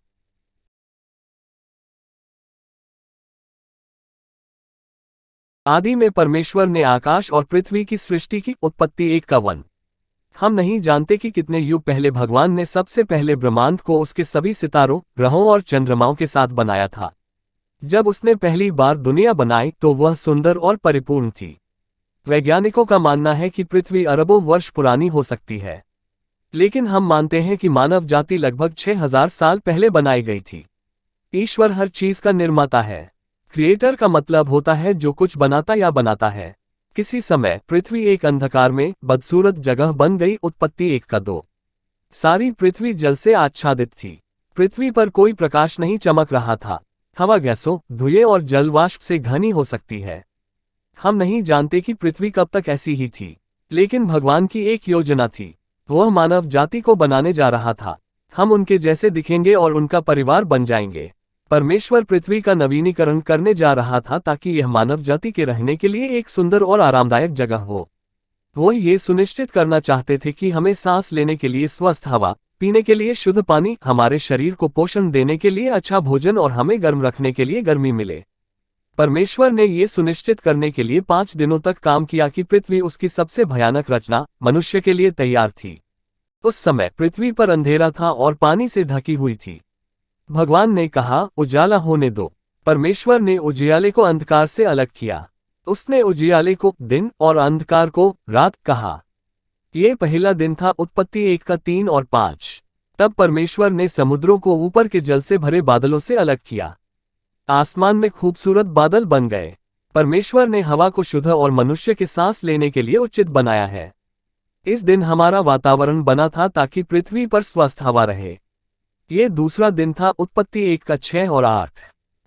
आदि में परमेश्वर ने आकाश और पृथ्वी की सृष्टि की। उत्पत्ति 1:1। हम नहीं जानते कि कितने युग पहले भगवान ने सबसे पहले ब्रह्मांड को उसके सभी सितारों, ग्रहों और चंद्रमाओं के साथ बनाया था। जब उसने पहली बार दुनिया बनाई तो वह सुंदर और परिपूर्ण थी। वैज्ञानिकों का मानना है कि पृथ्वी अरबों वर्ष पुरानी हो सकती है, लेकिन हम मानते हैं कि मानव जाति लगभग 6000 साल पहले बनाई गई थी। ईश्वर हर चीज का निर्माता है। क्रिएटर का मतलब होता है जो कुछ बनाता या बनाता है। किसी समय पृथ्वी एक अंधकार में बदसूरत जगह बन गई। उत्पत्ति 1:2। सारी पृथ्वी जल से आच्छादित थी। पृथ्वी पर कोई प्रकाश नहीं चमक रहा था। हवा गैसों, धुएं और जल वाष्प से घनी हो सकती है। हम नहीं जानते कि पृथ्वी कब तक ऐसी ही थी, लेकिन भगवान की एक योजना थी। वह मानव जाति को बनाने जा रहा था। हम उनके जैसे दिखेंगे और उनका परिवार बन जाएंगे। परमेश्वर पृथ्वी का नवीनीकरण करने जा रहा था ताकि यह मानव जाति के रहने के लिए एक सुंदर और आरामदायक जगह हो। वो ये सुनिश्चित करना चाहते थे कि हमें सांस लेने के लिए स्वस्थ हवा, पीने के लिए शुद्ध पानी, हमारे शरीर को पोषण देने के लिए अच्छा भोजन और हमें गर्म रखने के लिए गर्मी मिले। परमेश्वर ने ये सुनिश्चित करने के लिए 5 दिनों तक काम किया कि पृथ्वी उसकी सबसे भयानक रचना मनुष्य के लिए तैयार थी। उस समय पृथ्वी पर अंधेरा था और पानी से ढकी हुई थी। भगवान ने कहा, उजाला होने दो। परमेश्वर ने उजियाले को अंधकार से अलग किया। उसने उजियाले को दिन और अंधकार को रात कहा। यह पहला दिन था। उत्पत्ति 1:3 और 5। तब परमेश्वर ने समुद्रों को ऊपर के जल से भरे बादलों से अलग किया। आसमान में खूबसूरत बादल बन गए। परमेश्वर ने हवा को शुद्ध और मनुष्य के सांस लेने के लिए उचित बनाया है। इस दिन हमारा वातावरण बना था ताकि पृथ्वी पर स्वस्थ हवा रहे। ये दूसरा दिन था। उत्पत्ति 1:6 और 8।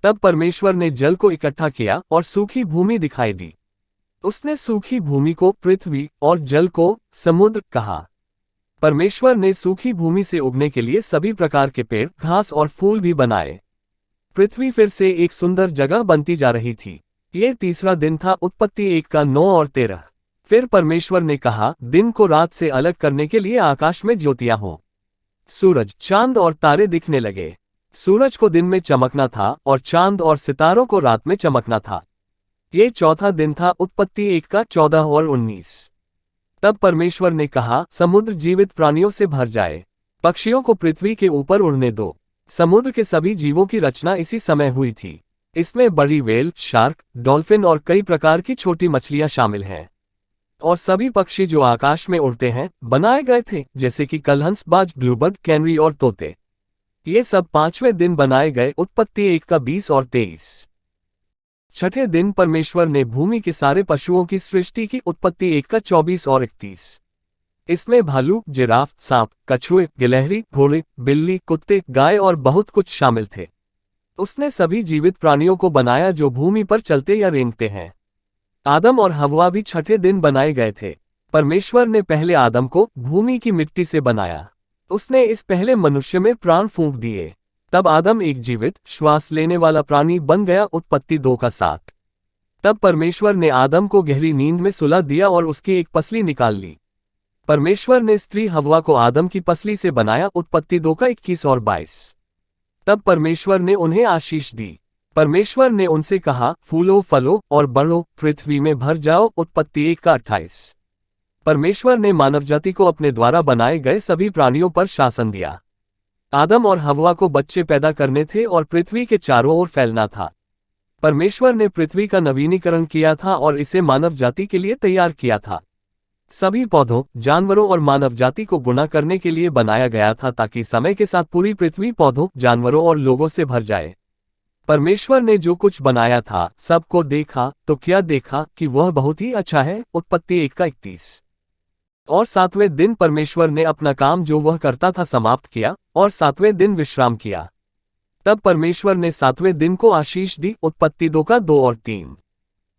तब परमेश्वर ने जल को इकट्ठा किया और सूखी भूमि दिखाई दी। उसने सूखी भूमि को पृथ्वी और जल को समुद्र कहा। परमेश्वर ने सूखी भूमि से उगने के लिए सभी प्रकार के पेड़, घास और फूल भी बनाए। पृथ्वी फिर से एक सुंदर जगह बनती जा रही थी। यह तीसरा दिन था। उत्पत्ति 1:9 और 13। फिर परमेश्वर ने कहा, दिन को रात से अलग करने के लिए आकाश में ज्योतियां हों। सूरज, चांद और तारे दिखने लगे। सूरज को दिन में चमकना था और चांद और सितारों को रात में चमकना था। ये चौथा दिन था। उत्पत्ति 1:14 और 19। तब परमेश्वर ने कहा, समुद्र जीवित प्राणियों से भर जाए। पक्षियों को पृथ्वी के ऊपर उड़ने दो। समुद्र के सभी जीवों की रचना इसी समय हुई थी। इसमें बड़ी व्हेल, शार्क, डॉल्फिन और कई प्रकार की छोटी मछलियां शामिल हैं। और सभी पक्षी जो आकाश में उड़ते हैं बनाए गए थे, जैसे कि कलहंस, बाज, ब्लूबर्ड, कैनरी और तोते। ये सब 5वें दिन बनाए गए। उत्पत्ति 1:20 और 23। छठे दिन परमेश्वर ने भूमि के सारे पशुओं की सृष्टि की। उत्पत्ति 1:24 और 31। इसमें भालू, जिराफ, सांप, कछुए, गिलहरी, घोड़े, बिल्ली, कुत्ते, गाय और बहुत कुछ शामिल थे। उसने सभी जीवित प्राणियों को बनाया जो भूमि पर चलते या रेंगते हैं। आदम और हव्वा भी छठे दिन बनाए गए थे। परमेश्वर ने पहले आदम को भूमि की मिट्टी से बनाया। उसने इस पहले मनुष्य में प्राण फूंक दिए। तब आदम एक जीवित, श्वास लेने वाला प्राणी बन गया। उत्पत्ति 2:7। तब परमेश्वर ने आदम को गहरी नींद में सुला दिया और उसकी एक पसली निकाल ली। परमेश्वर ने स्त्री हव्वा को आदम की पसली से बनाया। उत्पत्ति 2 का 21 और 22। तब परमेश्वर ने उन्हें आशीष दी। परमेश्वर ने उनसे कहा, फूलो फलो और बढ़ो, पृथ्वी में भर जाओ। उत्पत्ति 1 का 28। परमेश्वर ने मानवजाति को अपने द्वारा बनाए गए सभी प्राणियों पर शासन दिया। आदम और हव्वा को बच्चे पैदा करने थे और पृथ्वी के चारों ओर फैलना था। परमेश्वर ने पृथ्वी का नवीनीकरण किया था और इसे मानव जाति के लिए तैयार किया था। सभी पौधों, जानवरों और मानव जाति को गुणा करने के लिए बनाया गया था ताकि समय के साथ पूरी पृथ्वी पौधों, जानवरों और लोगों से भर जाए। परमेश्वर ने जो कुछ बनाया था सबको देखा तो क्या देखा कि वह बहुत ही अच्छा है। उत्पत्ति 1 का 31। और 7वें दिन परमेश्वर ने अपना काम जो वह करता था समाप्त किया और 7वें दिन विश्राम किया। तब परमेश्वर ने 7वें दिन को आशीष दी। उत्पत्ति 2 का 2 और 3।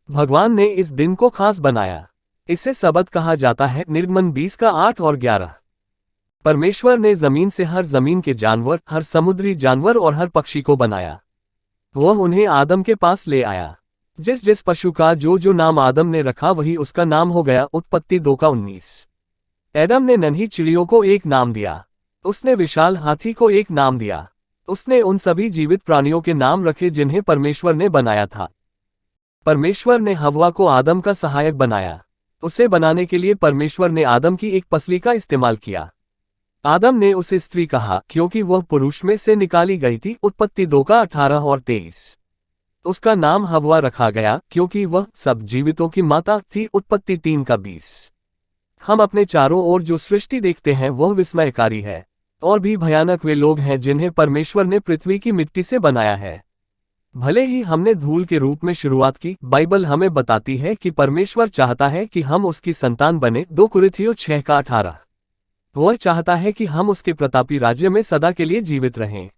भगवान ने इस दिन को खास बनाया। इसे सबत कहा जाता है। निर्गमन 20 का 8 और 11। परमेश्वर ने जमीन से हर जमीन के जानवर, हर समुद्री जानवर और हर पक्षी को बनाया। वह उन्हें आदम के पास ले आया। जिस जिस पशु का जो नाम आदम ने रखा वही उसका नाम हो गया। उत्पत्ति 2 का 19। एडम ने नन्ही चिड़ियों को एक नाम दिया। उसने विशाल हाथी को एक नाम दिया। उसने उन सभी जीवित प्राणियों के नाम रखे जिन्हें परमेश्वर ने बनाया था। परमेश्वर ने हव्वा को आदम का सहायक बनाया। उसे बनाने के लिए परमेश्वर ने आदम की एक पसली का इस्तेमाल किया। आदम ने उसे स्त्री कहा क्योंकि वह पुरुष में से निकाली गई थी। उत्पत्ति 2 का 18 और 23। उसका नाम हव्वा रखा गया क्योंकि वह सब जीवितों की माता थी। उत्पत्ति 3 का 20। हम अपने चारों ओर जो सृष्टि देखते हैं वह विस्मयकारी है। और भी भयानक वे लोग हैं जिन्हें परमेश्वर ने पृथ्वी की मिट्टी से बनाया है। भले ही हमने धूल के रूप में शुरुआत की, बाइबल हमें बताती है कि परमेश्वर चाहता है कि हम उसकी संतान बने। 2 कुरिन्थियों 6 का 18। वह चाहता है कि हम उसके प्रतापी राज्य में सदा के लिए जीवित रहें।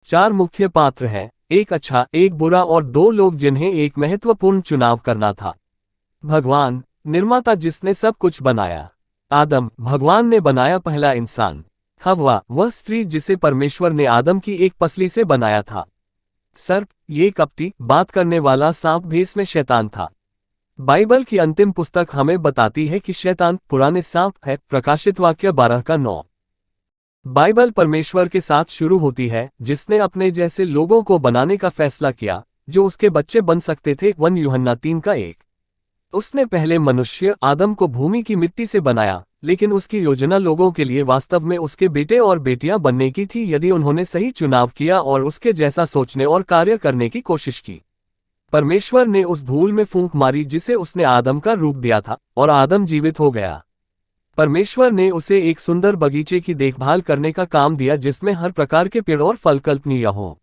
4 मुख्य पात्र हैं, एक अच्छा, एक बुरा और 2 लोग जिन्हें एक महत्वपूर्ण चुनाव करना था। भगवान, निर्माता जिसने सब कुछ बनाया। आदम, भगवान ने बनाया पहला इंसान। हव्वा, वह स्त्री जिसे परमेश्वर ने आदम की एक पसली से बनाया था। सर्प, ये कपटी, बात करने वाला सांप भेष में शैतान था। बाइबल की अंतिम पुस्तक हमें बताती है कि शैतान पुराने सांप है। प्रकाशित वाक्य 12 का 9। बाइबल परमेश्वर के साथ शुरू होती है जिसने अपने जैसे लोगों को बनाने का फैसला किया जो उसके बच्चे बन सकते थे। 1 यूहन्ना 3 का 1। उसने पहले मनुष्य आदम को भूमि की मिट्टी से बनाया, लेकिन उसकी योजना लोगों के लिए वास्तव में उसके बेटे और बेटियां बनने की थी यदि उन्होंने सही चुनाव किया और उसके जैसा सोचने और कार्य करने की कोशिश की। परमेश्वर ने उस धूल में फूंक मारी जिसे उसने आदम का रूप दिया था और आदम जीवित हो गया। परमेश्वर ने उसे एक सुंदर बगीचे की देखभाल करने का काम दिया जिसमें हर प्रकार के पेड़ और फल कल्पनीय हों।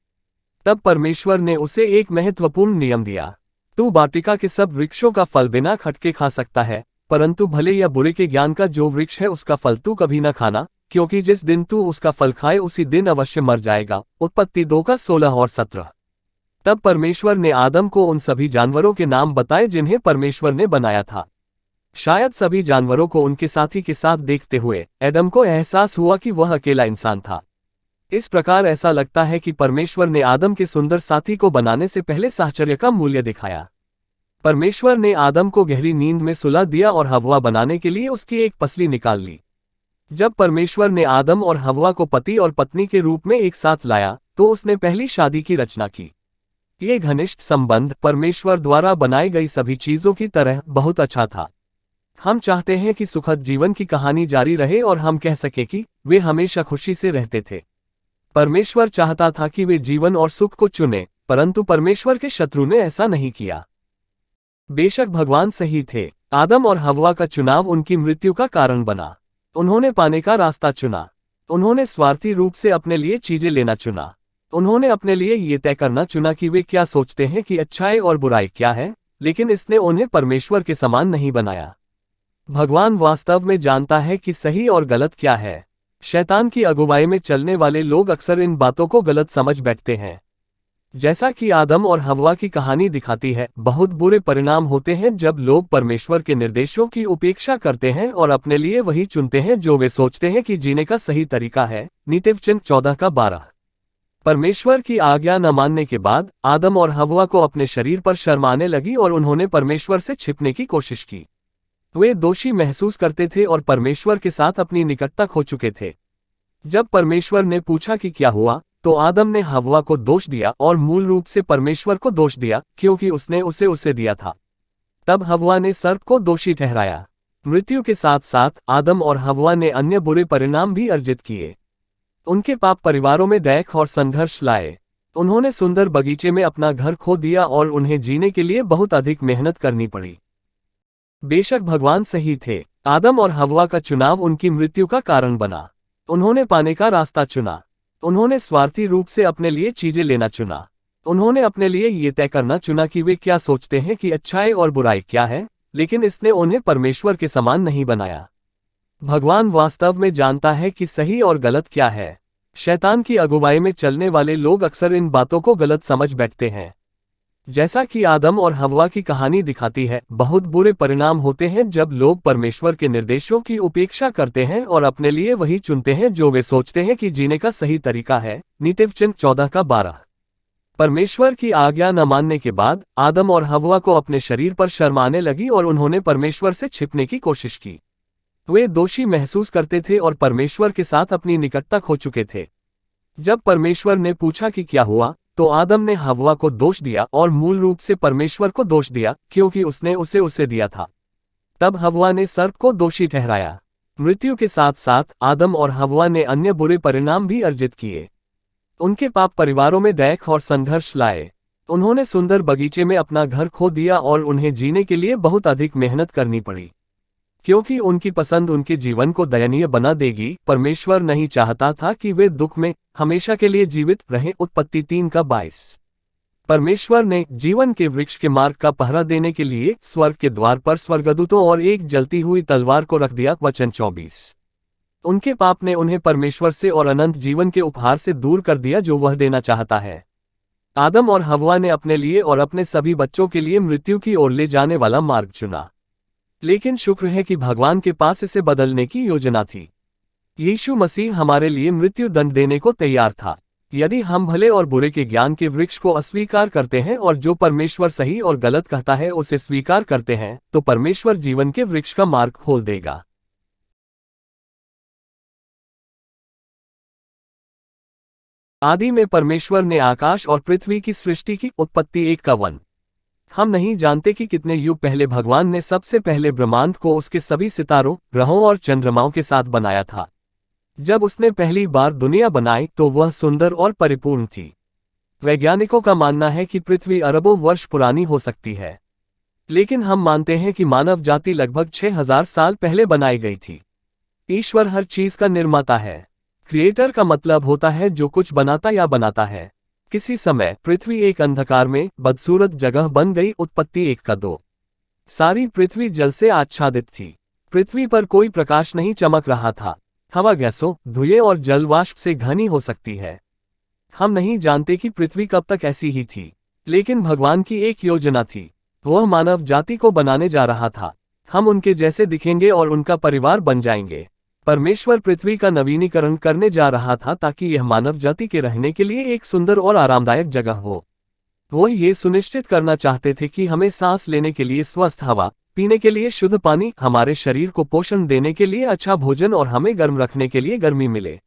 तब परमेश्वर ने उसे एक महत्वपूर्ण नियम दिया, तू वाटिका के सब वृक्षों का फल बिना खटके खा सकता है, परंतु भले या बुरे के ज्ञान का जो वृक्ष है उसका फल तू कभी न खाना, क्योंकि जिस दिन तू उसका फल खाए उसी दिन अवश्य मर जाएगा। उत्पत्ति 2 का 16 और 17। तब परमेश्वर ने आदम को उन सभी जानवरों के नाम बताए जिन्हें परमेश्वर ने बनाया था। शायद सभी जानवरों को उनके साथी के साथ देखते हुए एडम को एहसास हुआ कि वह अकेला इंसान था। इस प्रकार ऐसा लगता है कि परमेश्वर ने आदम के सुंदर साथी को बनाने से पहले साहचर्य का मूल्य दिखाया। परमेश्वर ने आदम को गहरी नींद में सुला दिया और हव्वा बनाने के लिए उसकी एक पसली निकाल ली। जब परमेश्वर ने आदम और हव्वा को पति और पत्नी के रूप में एक साथ लाया तो उसने पहली शादी की रचना की। ये घनिष्ठ संबंध परमेश्वर द्वारा बनाई गई सभी चीजों की तरह बहुत अच्छा था। हम चाहते हैं कि सुखद जीवन की कहानी जारी रहे और हम कह सके कि वे हमेशा खुशी से रहते थे। परमेश्वर चाहता था कि वे जीवन और सुख को चुने, परंतु परमेश्वर के शत्रु ने ऐसा नहीं किया। बेशक भगवान सही थे, आदम और हव्वा का चुनाव उनकी मृत्यु का कारण बना। उन्होंने पाने का रास्ता चुना। उन्होंने स्वार्थी रूप से अपने लिए चीजें लेना चुना। उन्होंने अपने लिए ये तय करना चुना कि वे क्या सोचते हैं कि अच्छाई और बुराई क्या है, लेकिन इसने उन्हें परमेश्वर के समान नहीं बनाया। भगवान वास्तव में जानता है कि सही और गलत क्या है। शैतान की अगुवाई में चलने वाले लोग अक्सर इन बातों को गलत समझ बैठते हैं। जैसा कि आदम और हव्वा की कहानी दिखाती है, बहुत बुरे परिणाम होते हैं जब लोग परमेश्वर के निर्देशों की उपेक्षा करते हैं और अपने लिए वही चुनते हैं जो वे सोचते हैं कि जीने का सही तरीका है। नीतिवचन 14 का 12। परमेश्वर की आज्ञा न मानने के बाद आदम और हव्वा को अपने शरीर पर शर्म आने लगी और उन्होंने परमेश्वर से छिपने की कोशिश की। वे दोषी महसूस करते थे और परमेश्वर के साथ अपनी निकटता खो चुके थे। जब परमेश्वर ने पूछा कि क्या हुआ, तो आदम ने हव्वा को दोष दिया और मूल रूप से परमेश्वर को दोष दिया, क्योंकि उसने उसे दिया था। तब हव्वा ने सर्प को दोषी ठहराया। मृत्यु के साथ साथ आदम और हव्वा ने अन्य बुरे परिणाम भी अर्जित किए। उनके पाप परिवारों में दैख और संघर्ष लाए। उन्होंने सुंदर बगीचे में अपना घर खो दिया और उन्हें जीने के लिए बहुत अधिक मेहनत करनी पड़ी। बेशक भगवान सही थे, आदम और हव्वा का चुनाव उनकी मृत्यु का कारण बना। उन्होंने पाने का रास्ता चुना। उन्होंने स्वार्थी रूप से अपने लिए चीजें लेना चुना। उन्होंने अपने लिए ये तय करना चुना कि वे क्या सोचते हैं कि अच्छाई और बुराई क्या है, लेकिन इसने उन्हें परमेश्वर के समान नहीं बनाया। भगवान वास्तव में जानता है कि सही और गलत क्या है। शैतान की अगुवाई में चलने वाले लोग अक्सर इन बातों को गलत समझ बैठते हैं। जैसा कि आदम और हव्वा की कहानी दिखाती है, बहुत बुरे परिणाम होते हैं जब लोग परमेश्वर के निर्देशों की उपेक्षा करते हैं और अपने लिए वही चुनते हैं जो वे सोचते हैं कि जीने का सही तरीका है। नीतिवचन 14:12। परमेश्वर की आज्ञा न मानने के बाद आदम और हव्वा को अपने शरीर पर शर्म आने लगी और उन्होंने परमेश्वर से छिपने की कोशिश की। वे दोषी महसूस करते थे और परमेश्वर के साथ अपनी निकटता खो चुके थे। जब परमेश्वर ने पूछा कि क्या हुआ, तो आदम ने हव्वा को दोष दिया और मूल रूप से परमेश्वर को दोष दिया, क्योंकि उसने उसे दिया था। तब हव्वा ने सर्प को दोषी ठहराया। मृत्यु के साथ साथ आदम और हव्वा ने अन्य बुरे परिणाम भी अर्जित किए। उनके पाप परिवारों में दैख और संघर्ष लाए। उन्होंने सुंदर बगीचे में अपना घर खो दिया और उन्हें जीने के लिए बहुत अधिक मेहनत करनी पड़ी। क्योंकि उनकी पसंद उनके जीवन को दयनीय बना देगी, परमेश्वर नहीं चाहता था कि वे दुख में हमेशा के लिए जीवित रहें। उत्पत्ति 3:22। परमेश्वर ने जीवन के वृक्ष के मार्ग का पहरा देने के लिए स्वर्ग के द्वार पर स्वर्गदूतों और एक जलती हुई तलवार को रख दिया। वचन 24। उनके पाप ने उन्हें परमेश्वर से और अनंत जीवन के उपहार से दूर कर दिया जो वह देना चाहता है। आदम और हव्वा ने अपने लिए और अपने सभी बच्चों के लिए मृत्यु की ओर ले जाने वाला मार्ग चुना। लेकिन शुक्र है कि भगवान के पास इसे बदलने की योजना थी। यीशु मसीह हमारे लिए मृत्यु दंड देने को तैयार था। यदि हम भले और बुरे के ज्ञान के वृक्ष को अस्वीकार करते हैं और जो परमेश्वर सही और गलत कहता है उसे स्वीकार करते हैं, तो परमेश्वर जीवन के वृक्ष का मार्ग खोल देगा। आदि में परमेश्वर ने आकाश और पृथ्वी की सृष्टि की। उत्पत्ति 1:1। हम नहीं जानते कि कितने युग पहले भगवान ने सबसे पहले ब्रह्मांड को उसके सभी सितारों, ग्रहों और चंद्रमाओं के साथ बनाया था। जब उसने पहली बार दुनिया बनाई तो वह सुंदर और परिपूर्ण थी। वैज्ञानिकों का मानना है कि पृथ्वी अरबों वर्ष पुरानी हो सकती है, लेकिन हम मानते हैं कि मानव जाति लगभग 6000 साल पहले बनाई गई थी। ईश्वर हर चीज का निर्माता है। क्रिएटर का मतलब होता है जो कुछ बनाता या बनाता है। किसी समय पृथ्वी एक अंधकार में बदसूरत जगह बन गई। उत्पत्ति 1:2। सारी पृथ्वी जल से आच्छादित थी। पृथ्वी पर कोई प्रकाश नहीं चमक रहा था। हवा गैसों, धुएं और जल वाष्प से घनी हो सकती है। हम नहीं जानते कि पृथ्वी कब तक ऐसी ही थी, लेकिन भगवान की एक योजना थी। वह मानव जाति को बनाने जा रहा था। हम उनके जैसे दिखेंगे और उनका परिवार बन जाएंगे। परमेश्वर पृथ्वी का नवीनीकरण करने जा रहा था ताकि यह मानव जाति के रहने के लिए एक सुंदर और आरामदायक जगह हो। वो ये सुनिश्चित करना चाहते थे कि हमें सांस लेने के लिए स्वस्थ हवा, पीने के लिए शुद्ध पानी, हमारे शरीर को पोषण देने के लिए अच्छा भोजन और हमें गर्म रखने के लिए गर्मी मिले।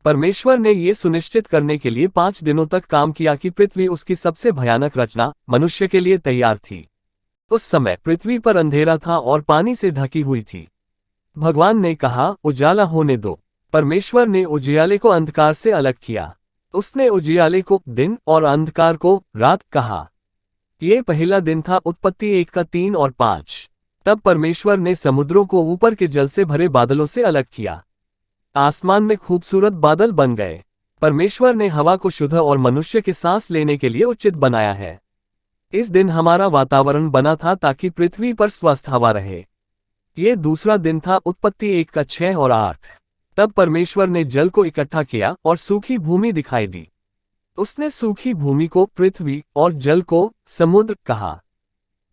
परमेश्वर ने ये सुनिश्चित करने के लिए 5 दिनों तक काम किया कि पृथ्वी उसकी सबसे भयानक रचना, मनुष्य के लिए तैयार थी। उस समय पृथ्वी पर अंधेरा था और पानी से ढकी हुई थी। भगवान ने कहा, उजाला होने दो। परमेश्वर ने उजियाले को अंधकार से अलग किया। उसने उजियाले को दिन और अंधकार को रात कहा। यह पहला दिन था। उत्पत्ति 1:3 और 5। तब परमेश्वर ने समुद्रों को ऊपर के जल से भरे बादलों से अलग किया। आसमान में खूबसूरत बादल बन गए। परमेश्वर ने हवा को शुद्ध और मनुष्य के सांस लेने के लिए उचित बनाया है। इस दिन हमारा वातावरण बना था ताकि पृथ्वी पर स्वस्थ हवा रहे। यह दूसरा दिन था। उत्पत्ति 1:6 और 8। तब परमेश्वर ने जल को इकट्ठा किया और सूखी भूमि दिखाई दी। उसने सूखी भूमि को पृथ्वी और जल को समुद्र कहा।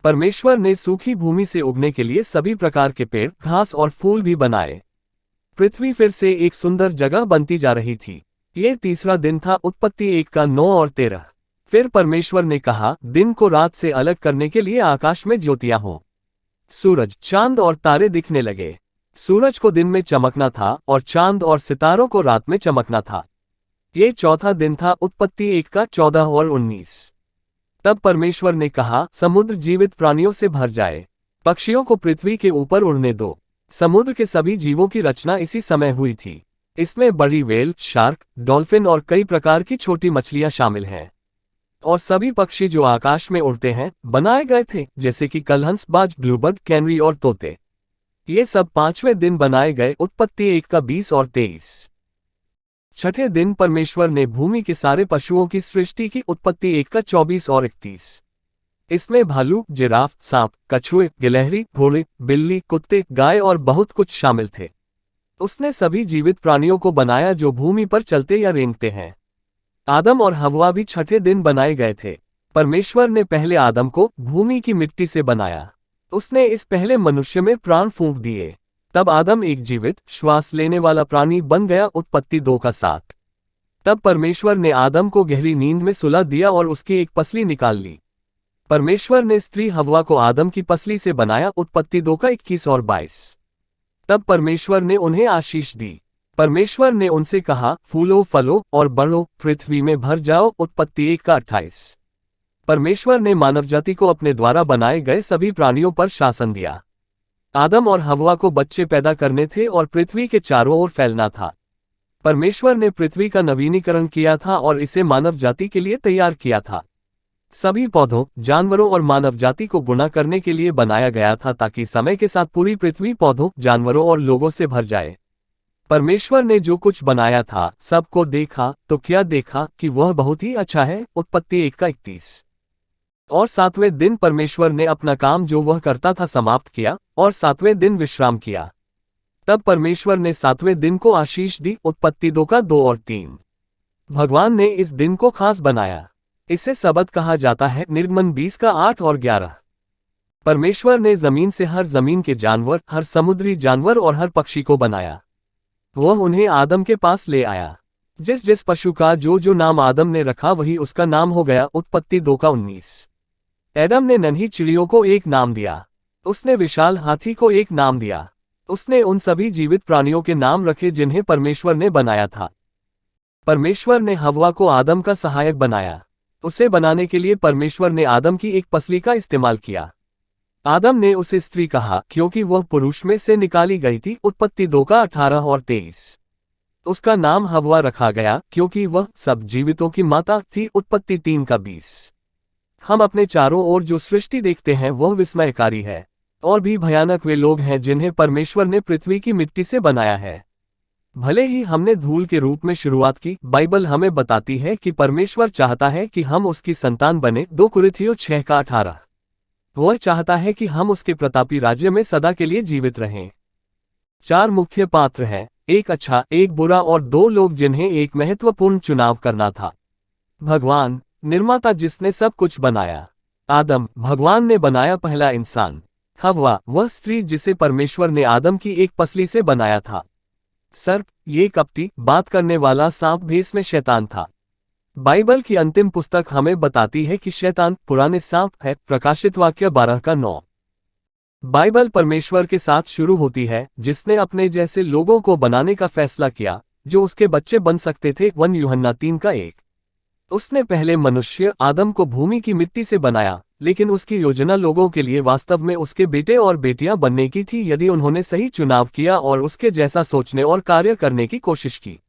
परमेश्वर ने सूखी भूमि से उगने के लिए सभी प्रकार के पेड़, घास और फूल भी बनाए। पृथ्वी फिर से एक सुंदर जगह बनती जा रही थी। ये तीसरा दिन था। उत्पत्ति 1 का 9 और 13। फिर परमेश्वर ने कहा, दिन को रात से अलग करने के लिए आकाश में ज्योतियां हों। सूरज, चांद और तारे दिखने लगे। सूरज को दिन में चमकना था और चांद और सितारों को रात में चमकना था। ये चौथा दिन था। उत्पत्ति 1 का 14 और 19। तब परमेश्वर ने कहा, समुद्र जीवित प्राणियों से भर जाए, पक्षियों को पृथ्वी के ऊपर उड़ने दो। समुद्र के सभी जीवों की रचना इसी समय हुई थी। इसमें बड़ी व्हेल, शार्क, डॉल्फिन और कई प्रकार की छोटी मछलियां शामिल हैं। और सभी पक्षी जो आकाश में उड़ते हैं बनाए गए थे, जैसे कि कलहंस, बाज, ब्लूबर्ड, कैनरी और तोते। ये सब 5वें दिन बनाए गए। उत्पत्ति 1 का 20 और 23। छठे दिन परमेश्वर ने भूमि के सारे पशुओं की सृष्टि की। उत्पत्ति 1 का 24 और 31। इसमें भालू, जिराफ, सांप, कछुए, गिलहरी, घोड़े, बिल्ली, कुत्ते, गाय और बहुत कुछ शामिल थे। उसने सभी जीवित प्राणियों को बनाया जो भूमि पर चलते या रेंगते हैं। आदम और हव्वा भी छठे दिन बनाए गए थे। परमेश्वर ने पहले आदम को भूमि की मिट्टी से बनाया। उसने इस पहले मनुष्य में प्राण फूंक दिए। तब आदम एक जीवित, श्वास लेने वाला प्राणी बन गया। उत्पत्ति 2 का 7। तब परमेश्वर ने आदम को गहरी नींद में सुला दिया और उसकी एक पसली निकाल ली। परमेश्वर ने स्त्री हव्वा को आदम की पसली से बनाया। उत्पत्ति 2 का 21 और 22। तब परमेश्वर ने उन्हें आशीष दी। परमेश्वर ने उनसे कहा, फूलो, फलो और बढ़ो, पृथ्वी में भर जाओ। उत्पत्ति 1 का 28। परमेश्वर ने मानवजाति को अपने द्वारा बनाए गए सभी प्राणियों पर शासन दिया। आदम और हव्वा को बच्चे पैदा करने थे और पृथ्वी के चारों ओर फैलना था। परमेश्वर ने पृथ्वी का नवीनीकरण किया था और इसे मानव जाति के लिए तैयार किया था। सभी पौधों, जानवरों और मानव जाति को गुणा करने के लिए बनाया गया था ताकि समय के साथ पूरी पृथ्वी पौधों, जानवरों और लोगों से भर जाए। परमेश्वर ने जो कुछ बनाया था सबको देखा तो क्या देखा कि वह बहुत ही अच्छा है। उत्पत्ति 1 का 31। और 7वें दिन परमेश्वर ने अपना काम जो वह करता था समाप्त किया और 7वें दिन विश्राम किया। तब परमेश्वर ने 7वें दिन को आशीष दी। उत्पत्ति 2 का 2 और 3। भगवान ने इस दिन को खास बनाया। इसे सबत कहा जाता है। निर्गमन 20 का 8 और 11। परमेश्वर ने जमीन से हर जमीन के जानवर, हर समुद्री जानवर और हर पक्षी को बनाया। वह उन्हें आदम के पास ले आया। जिस जिस पशु का जो नाम आदम ने रखा वही उसका नाम हो गया। उत्पत्ति 2 का 19। एडम ने नन्ही चिड़ियों को एक नाम दिया। उसने विशाल हाथी को एक नाम दिया। उसने उन सभी जीवित प्राणियों के नाम रखे जिन्हें परमेश्वर ने बनाया था। परमेश्वर ने हव्वा को आदम का सहायक बनाया। उसे बनाने के लिए परमेश्वर ने आदम की एक पसली का इस्तेमाल किया। आदम ने उसे स्त्री कहा क्योंकि वह पुरुष में से निकाली गई थी। उत्पत्ति 2 का 18 और 23। उसका नाम हव्वा रखा गया क्योंकि वह सब जीवितों की माता थी। उत्पत्ति 3 का 20। हम अपने चारों ओर जो सृष्टि देखते हैं वह विस्मयकारी है। और भी भयानक वे लोग हैं जिन्हें परमेश्वर ने पृथ्वी की मिट्टी से बनाया है। भले ही हमने धूल के रूप में शुरुआत की, बाइबल हमें बताती है कि परमेश्वर चाहता है कि हम उसकी संतान बने। 2 कुरिन्थियों 6 का 18। वह चाहता है कि हम उसके प्रतापी राज्य में सदा के लिए जीवित रहें। 4 मुख्य पात्र हैं, एक अच्छा, एक बुरा और 2 लोग जिन्हें एक महत्वपूर्ण चुनाव करना था। भगवान, निर्माता जिसने सब कुछ बनाया। आदम, भगवान ने बनाया पहला इंसान। हव्वा, वह स्त्री जिसे परमेश्वर ने आदम की एक पसली से बनाया था। सर्प, ये कपटी, बात करने वाला सांप भेष में शैतान था। बाइबल की अंतिम पुस्तक हमें बताती है कि शैतान पुराने सांप है। प्रकाशित वाक्य 12 का 9। बाइबल परमेश्वर के साथ शुरू होती है जिसने अपने जैसे लोगों को बनाने का फैसला किया जो उसके बच्चे बन सकते थे। 1 यूहन्ना 3 का 1। उसने पहले मनुष्य आदम को भूमि की मिट्टी से बनाया, लेकिन उसकी योजना लोगों के लिए वास्तव में उसके बेटे और बेटियां बनने की थी यदि उन्होंने सही चुनाव किया और उसके जैसा सोचने और कार्य करने की कोशिश की।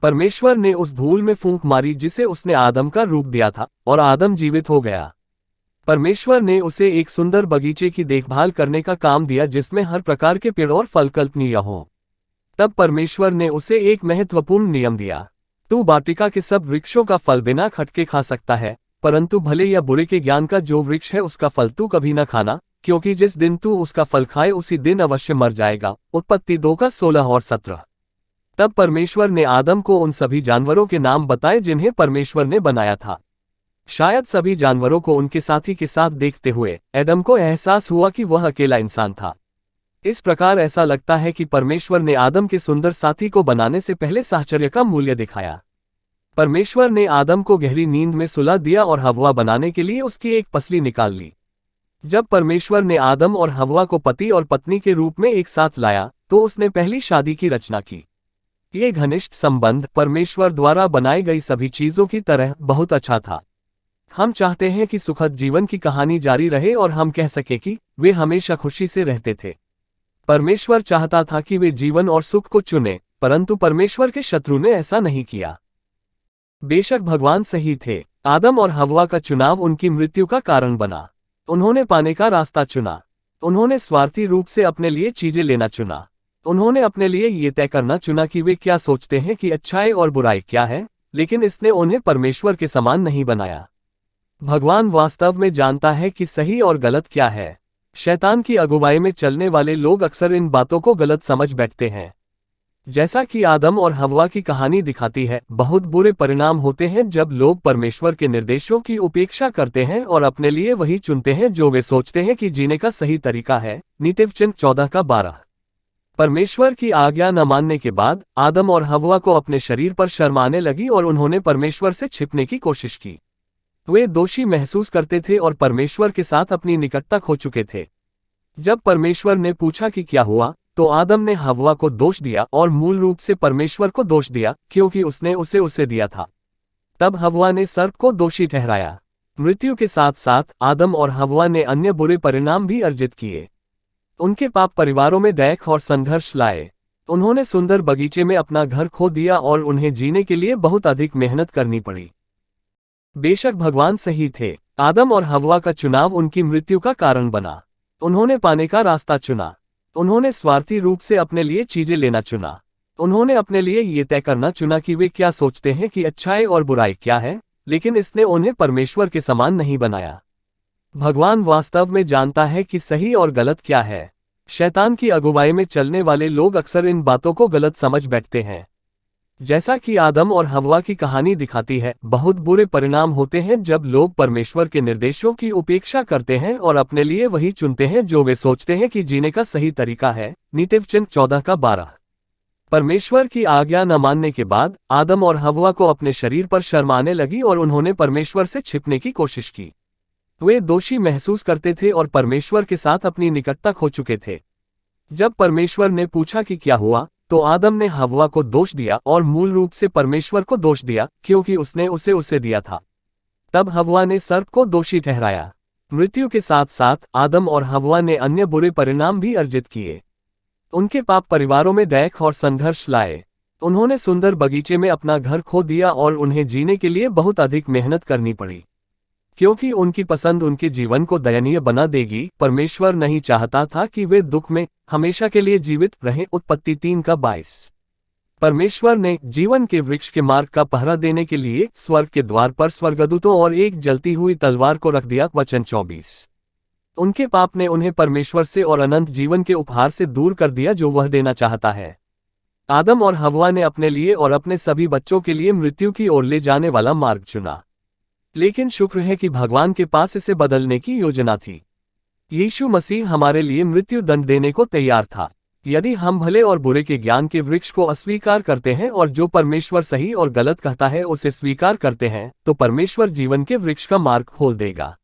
परमेश्वर ने उस धूल में फूंक मारी जिसे उसने आदम का रूप दिया था और आदम जीवित हो गया। परमेश्वर ने उसे एक सुंदर बगीचे की देखभाल करने का काम दिया जिसमें हर प्रकार के पेड़ और फल कल्पनीय हों। तब परमेश्वर ने उसे एक महत्वपूर्ण नियम दिया, तू वाटिका के सब वृक्षों का फल बिना खटके खा सकता है, परंतु भले या बुरे के ज्ञान का जो वृक्ष है उसका फल तू कभी न खाना, क्योंकि जिस दिन तू उसका फल खाए उसी दिन अवश्य मर जाएगा। उत्पत्ति 2 का 16 और 17। तब परमेश्वर ने आदम को उन सभी जानवरों के नाम बताए जिन्हें परमेश्वर ने बनाया था। शायद सभी जानवरों को उनके साथी के साथ देखते हुए एडम को एहसास हुआ कि वह अकेला इंसान था। इस प्रकार ऐसा लगता है कि परमेश्वर ने आदम के सुंदर साथी को बनाने से पहले साहचर्य का मूल्य दिखाया। परमेश्वर ने आदम को गहरी नींद में सुला दिया और हव्वा बनाने के लिए उसकी एक पसली निकाल ली। जब परमेश्वर ने आदम और हव्वा को पति और पत्नी के रूप में एक साथ लाया, तो उसने पहली शादी की रचना की। ये घनिष्ठ संबंध परमेश्वर द्वारा बनाई गई सभी चीजों की तरह बहुत अच्छा था। हम चाहते हैं कि सुखद जीवन की कहानी जारी रहे और हम कह सके कि वे हमेशा खुशी से रहते थे। परमेश्वर चाहता था कि वे जीवन और सुख को चुने, परंतु परमेश्वर के शत्रु ने ऐसा नहीं किया। बेशक भगवान सही थे, आदम और हव्वा का चुनाव उनकी मृत्यु का कारण बना। उन्होंने पाने का रास्ता चुना। उन्होंने स्वार्थी रूप से अपने लिए चीजें लेना चुना। उन्होंने अपने लिए ये तय करना चुना कि वे क्या सोचते हैं कि अच्छाई और बुराई क्या है, लेकिन इसने उन्हें परमेश्वर के समान नहीं बनाया। भगवान वास्तव में जानता है कि सही और गलत क्या है। शैतान की अगुवाई में चलने वाले लोग अक्सर इन बातों को गलत समझ बैठते हैं। जैसा कि आदम और हव्वा की कहानी दिखाती है, बहुत बुरे परिणाम होते हैं जब लोग परमेश्वर के निर्देशों की उपेक्षा करते हैं और अपने लिए वही चुनते हैं जो वे सोचते हैं कि जीने का सही तरीका है। नीतिवचन 14:12। परमेश्वर की आज्ञा न मानने के बाद आदम और हव्वा को अपने शरीर पर शर्म आने लगी और उन्होंने परमेश्वर से छिपने की कोशिश की। वे दोषी महसूस करते थे और परमेश्वर के साथ अपनी निकटता खो चुके थे। जब परमेश्वर ने पूछा कि क्या हुआ, तो आदम ने हव्वा को दोष दिया और मूल रूप से परमेश्वर को दोष दिया, क्योंकि उसने उसे दिया था। तब हव्वा ने सर्प को दोषी ठहराया। मृत्यु के साथ साथ आदम और हव्वा ने अन्य बुरे परिणाम भी अर्जित किए। उनके पाप परिवारों में दैख और संघर्ष लाए। उन्होंने सुंदर बगीचे में अपना घर खो दिया और उन्हें जीने के लिए बहुत अधिक मेहनत करनी पड़ी। बेशक भगवान सही थे, आदम और हव्वा का चुनाव उनकी मृत्यु का कारण बना। उन्होंने पाने का रास्ता चुना। उन्होंने स्वार्थी रूप से अपने लिए चीजें लेना चुना। उन्होंने अपने लिए ये तय करना चुना कि वे क्या सोचते हैं कि अच्छाई और बुराई क्या है, लेकिन इसने उन्हें परमेश्वर के समान नहीं बनाया। भगवान वास्तव में जानता है कि सही और गलत क्या है। शैतान की अगुवाई में चलने वाले लोग अक्सर इन बातों को गलत समझ बैठते हैं। जैसा कि आदम और हव्वा की कहानी दिखाती है, बहुत बुरे परिणाम होते हैं जब लोग परमेश्वर के निर्देशों की उपेक्षा करते हैं और अपने लिए वही चुनते हैं जो वे सोचते हैं कि जीने का सही तरीका है। नीतिवचन 14:12। परमेश्वर की आज्ञा न मानने के बाद आदम और हव्वा को अपने शरीर पर शर्म आने लगी और उन्होंने परमेश्वर से छिपने की कोशिश की। वे दोषी महसूस करते थे और परमेश्वर के साथ अपनी निकटता खो चुके थे। जब परमेश्वर ने पूछा कि क्या हुआ, तो आदम ने हव्वा को दोष दिया और मूल रूप से परमेश्वर को दोष दिया, क्योंकि उसने उसे दिया था। तब हव्वा ने सर्प को दोषी ठहराया। मृत्यु के साथ साथ आदम और हव्वा ने अन्य बुरे परिणाम भी अर्जित किए। उनके पाप परिवारों में दैख और संघर्ष लाए। उन्होंने सुंदर बगीचे में अपना घर खो दिया और उन्हें जीने के लिए बहुत अधिक मेहनत करनी पड़ी। क्योंकि उनकी पसंद उनके जीवन को दयनीय बना देगी, परमेश्वर नहीं चाहता था कि वे दुख में हमेशा के लिए जीवित रहें। उत्पत्ति 3:22। परमेश्वर ने जीवन के वृक्ष के मार्ग का पहरा देने के लिए स्वर्ग के द्वार पर स्वर्गदूतों और एक जलती हुई तलवार को रख दिया। वचन 24। उनके पाप ने उन्हें परमेश्वर से और अनंत जीवन के उपहार से दूर कर दिया जो वह देना चाहता है। आदम और हव्वा ने अपने लिए और अपने सभी बच्चों के लिए मृत्यु की ओर ले जाने वाला मार्ग चुना। लेकिन शुक्र है कि भगवान के पास इसे बदलने की योजना थी। यीशु मसीह हमारे लिए मृत्यु दंड देने को तैयार था। यदि हम भले और बुरे के ज्ञान के वृक्ष को अस्वीकार करते हैं और जो परमेश्वर सही और गलत कहता है उसे स्वीकार करते हैं, तो परमेश्वर जीवन के वृक्ष का मार्ग खोल देगा।